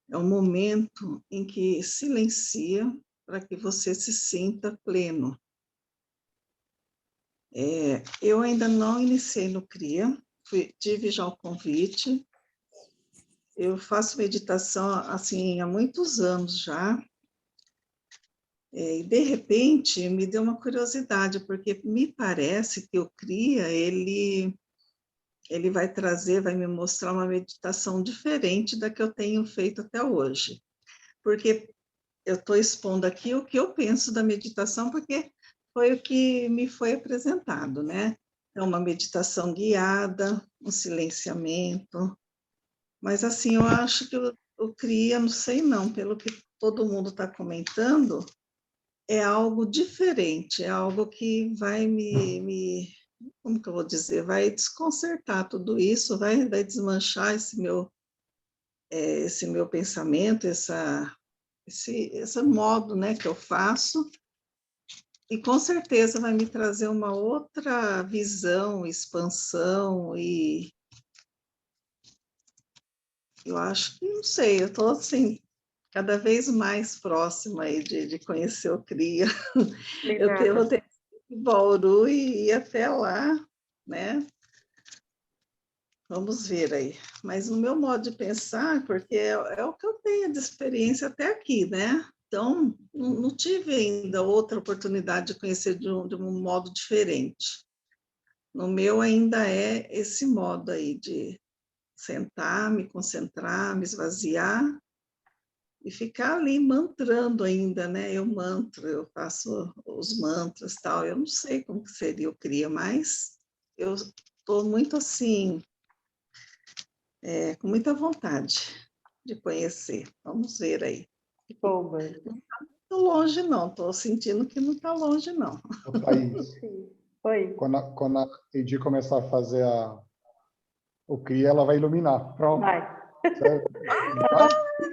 é um momento em que silencia para que você se sinta pleno. Eu ainda não iniciei no CRIA, tive já o convite. Eu faço meditação assim há muitos anos já. E de repente me deu uma curiosidade, porque me parece que o CRIA, ele vai trazer, vai me mostrar uma meditação diferente da que eu tenho feito até hoje. Porque eu estou expondo aqui o que eu penso da meditação, porque foi o que me foi apresentado, né? É uma meditação guiada, um silenciamento. Mas, assim, eu acho que o CRIA, não sei não, pelo que todo mundo está comentando, é algo diferente, é algo que vai como que eu vou dizer, vai desconcertar tudo isso, vai desmanchar esse meu pensamento, esse modo, né, que eu faço, e com certeza vai me trazer uma outra visão, expansão, e eu acho que, não sei, eu estou assim, cada vez mais próxima aí de conhecer o CRIA. Vou ter que ir em Bauru e ir até lá, né? Vamos ver aí. Mas no meu modo de pensar, porque é o que eu tenho de experiência até aqui, né? Então, não tive ainda outra oportunidade de conhecer de um modo diferente. No meu ainda é esse modo aí de sentar, me concentrar, me esvaziar e ficar ali mantrando ainda, né? Eu faço os mantras e tal. Eu não sei como que seria o CRIA, mas eu estou muito assim, com muita vontade de conhecer. Vamos ver aí. Bomba. Não está muito longe, não. Estou sentindo que não está longe, não. Ô, Thaís, Oi. quando a Edi começar a fazer o CRIA, ela vai iluminar. Pronto. Vai. Certo?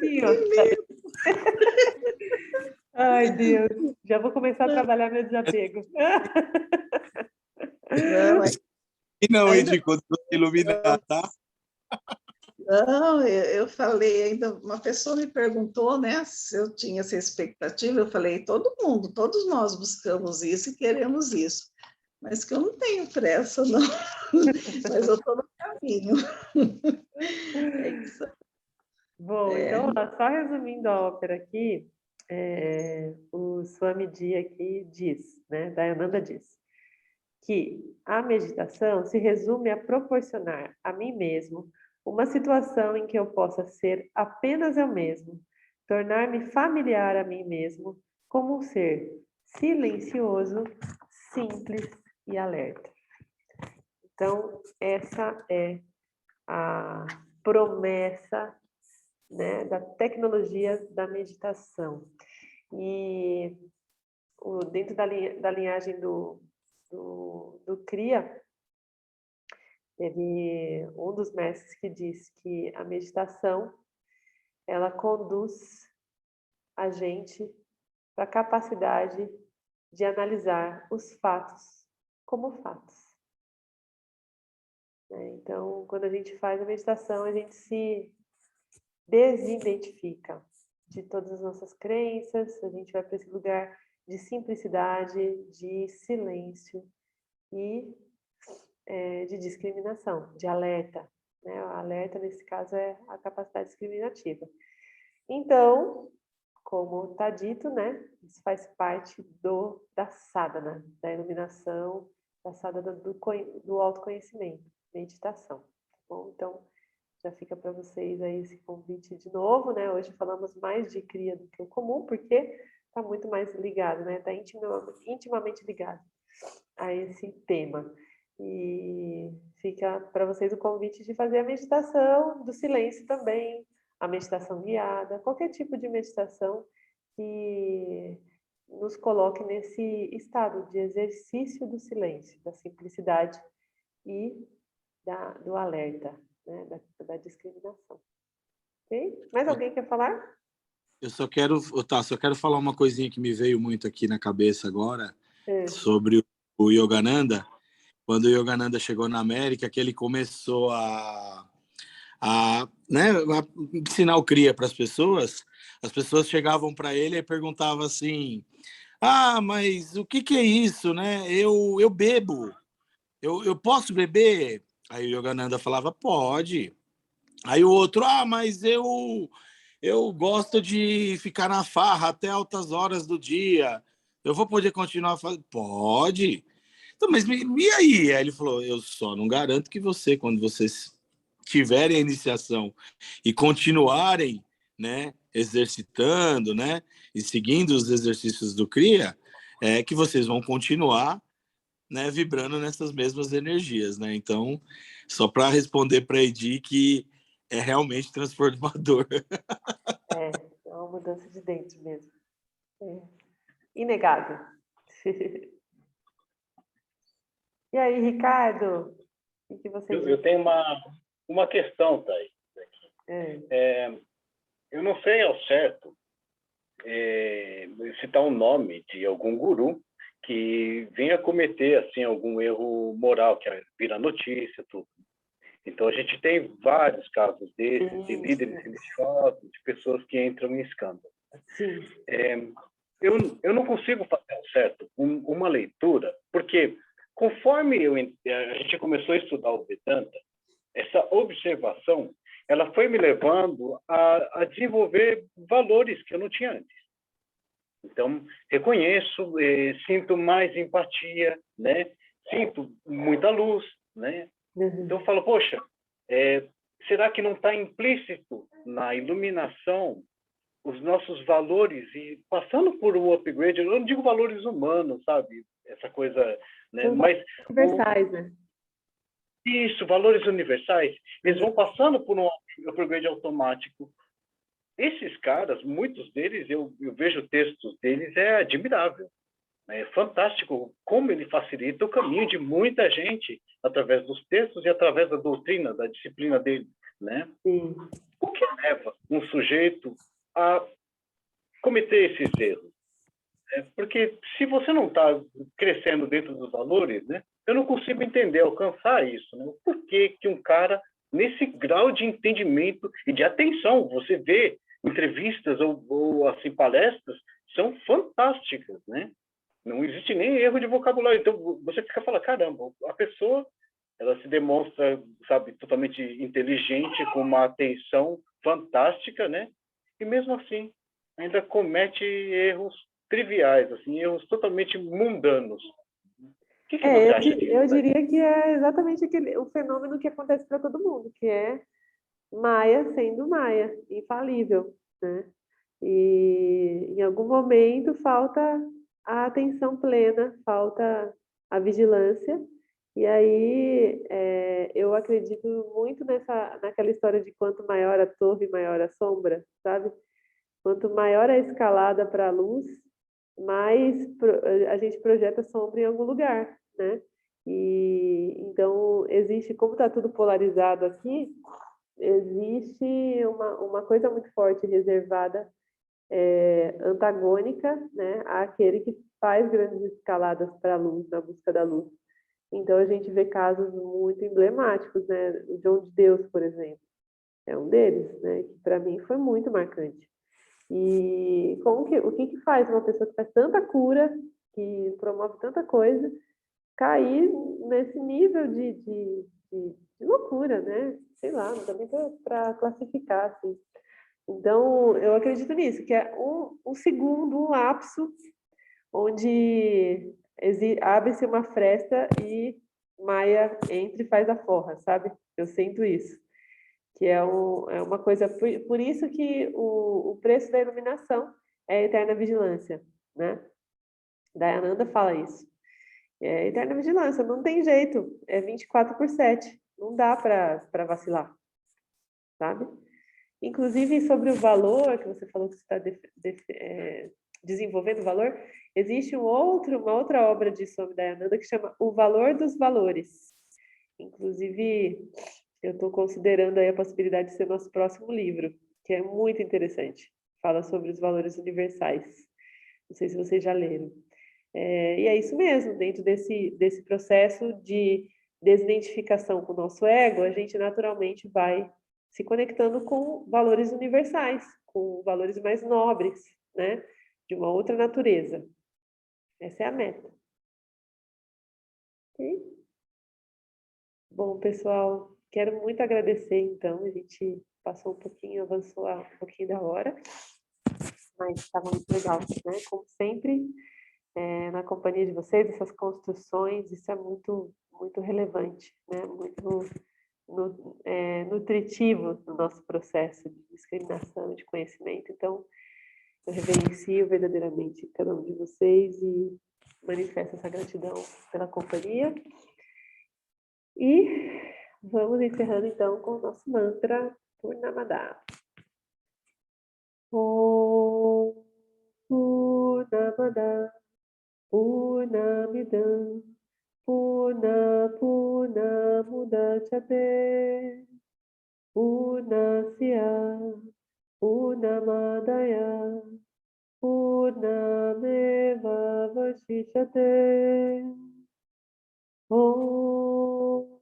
Sim, ó. Ai, Deus. Já vou começar a trabalhar meu desapego. Não, E não, ainda Edi, quando você iluminar, tá? não, eu falei ainda, uma pessoa me perguntou, né, se eu tinha essa expectativa, eu falei, todo mundo, todos nós buscamos isso e queremos isso, mas que eu não tenho pressa, não, mas eu estou no caminho. É isso. Bom, então, ó, só resumindo a ópera aqui, o Swamiji aqui diz, né, Dayananda diz, que a meditação se resume a proporcionar a mim mesmo uma situação em que eu possa ser apenas eu mesmo, tornar-me familiar a mim mesmo como um ser silencioso, simples e alerta. Então, essa é a promessa, né, da tecnologia da meditação. E dentro da linhagem do CRIA, teve um dos mestres que diz que a meditação ela conduz a gente para a capacidade de analisar os fatos como fatos. Então, quando a gente faz a meditação, a gente se desidentifica de todas as nossas crenças, a gente vai para esse lugar de simplicidade, de silêncio e de discriminação, de alerta. Né? O alerta, nesse caso, é a capacidade discriminativa. Então, como está dito, né, isso faz parte da sadhana, da iluminação, da sadhana do autoconhecimento, meditação. Bom, então, já fica para vocês aí esse convite de novo, né? Hoje falamos mais de cria do que o comum, porque está muito mais ligado, né? Está intimamente ligado a esse tema. E fica para vocês o convite de fazer a meditação do silêncio também, a meditação guiada, qualquer tipo de meditação que nos coloque nesse estado de exercício do silêncio, da simplicidade e do alerta, né? da discriminação. Ok? Mais alguém quer falar? Eu só quero falar uma coisinha que me veio muito aqui na cabeça agora, sobre o Yogananda. Quando o Yogananda chegou na América, que ele começou né, a ensinar o Kriya para as pessoas chegavam para ele e perguntavam assim: mas o que é isso, né? Eu bebo, eu posso beber? Aí o Yogananda falava: pode. Aí o outro: mas eu gosto de ficar na farra até altas horas do dia, eu vou poder continuar fazendo? Pode. Então, mas e aí? Aí ele falou: eu só não garanto que quando vocês tiverem a iniciação e continuarem, né, exercitando, né, e seguindo os exercícios do Kriya, que vocês vão continuar, né, vibrando nessas mesmas energias, né? Então, só para responder para a Edi, que é realmente transformador. É uma mudança de dentro mesmo. É inegável. E aí, Ricardo? O que você diz? Eu tenho uma questão, Thaís. Eu não sei ao certo citar um nome de algum guru que venha cometer assim algum erro moral, que vira notícia, tudo. Então, a gente tem vários casos desses, de líderes religiosos, de pessoas que entram em escândalo. Sim. Eu não consigo fazer ao certo uma leitura, porque conforme a gente começou a estudar o Vedanta, essa observação ela foi me levando a desenvolver valores que eu não tinha antes. Então, reconheço, sinto mais empatia, né? Sinto muita luz, né? Então, eu falo, poxa, será que não está implícito na iluminação os nossos valores e passando por um upgrade? Eu não digo valores humanos, sabe? Essa coisa, né? Mas universais, né? Isso, valores universais, eles vão passando por um upgrade automático. Esses caras, muitos deles, eu vejo textos deles, é admirável. É fantástico como ele facilita o caminho de muita gente através dos textos e através da doutrina, da disciplina dele, né? Sim. O que leva um sujeito a cometer esses erros? Porque se você não está crescendo dentro dos valores, né, eu não consigo entender, alcançar isso. Né? Por que um cara, nesse grau de entendimento e de atenção, você vê entrevistas ou assim, palestras, são fantásticas, né? Não existe nem erro de vocabulário. Então, você fica falando, caramba, a pessoa ela se demonstra, sabe, totalmente inteligente, com uma atenção fantástica, né? E mesmo assim, ainda comete erros triviais, assim, erros totalmente mundanos. O que você acha disso? Eu diria que é exatamente o fenômeno que acontece para todo mundo, que é Maia sendo Maia, infalível, né? E em algum momento falta a atenção plena, falta a vigilância. E aí eu acredito muito naquela história de quanto maior a torre, maior a sombra, sabe? Quanto maior a escalada para a luz, mais a gente projeta sombra em algum lugar, né? E então existe, como está tudo polarizado aqui, existe uma coisa muito forte reservada, antagônica, né, àquele que faz grandes escaladas para a luz, na busca da luz. Então a gente vê casos muito emblemáticos, né? O João de Deus, por exemplo, é um deles, né? Que para mim foi muito marcante. E o que faz uma pessoa que faz tanta cura, que promove tanta coisa, cair nesse nível de loucura, né? Sei lá, não dá nem para classificar, assim. Então, eu acredito nisso, que é um segundo, um lapso, onde abre-se uma fresta e Maia entra e faz a forra, sabe? Eu sinto isso. Que é uma coisa... Por isso que o preço da iluminação é a eterna vigilância, né? Dayananda fala isso. É eterna vigilância, não tem jeito. É 24/7. Não dá para vacilar, sabe? Inclusive, sobre o valor, que você falou que você está desenvolvendo o valor, existe uma outra obra de Swami Dayananda que chama O Valor dos Valores. Inclusive, eu estou considerando aí a possibilidade de ser nosso próximo livro, que é muito interessante. Fala sobre os valores universais. Não sei se vocês já leram. E é isso mesmo, dentro desse processo de desidentificação com o nosso ego, a gente naturalmente vai se conectando com valores universais, com valores mais nobres, né? De uma outra natureza. Essa é a meta. Ok? Bom, pessoal, quero muito agradecer, então, a gente passou um pouquinho, avançou um pouquinho da hora, mas estava muito legal, né? Como sempre, na companhia de vocês, essas construções, isso é muito, muito relevante, né? Muito nutritivo no nosso processo de discriminação, de conhecimento. Então, eu reverencio verdadeiramente cada um de vocês e manifesto essa gratidão pela companhia. E vamos encerrando, então, com o nosso mantra Purnamada. Om Purnamada Purnamidam Purnamudachyate Purnasya Purnamadaya Purnameva Vashishyate. Om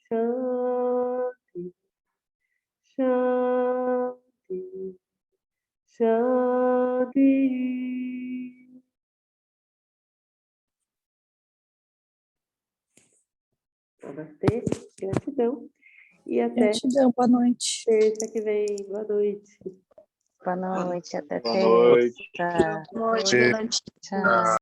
Shanti Shanti Shanti. Namastê, gratidão. E até Gratidão, boa noite. terça que vem. Boa noite. Boa noite, até Boa noite. terça. Boa noite. Tchau.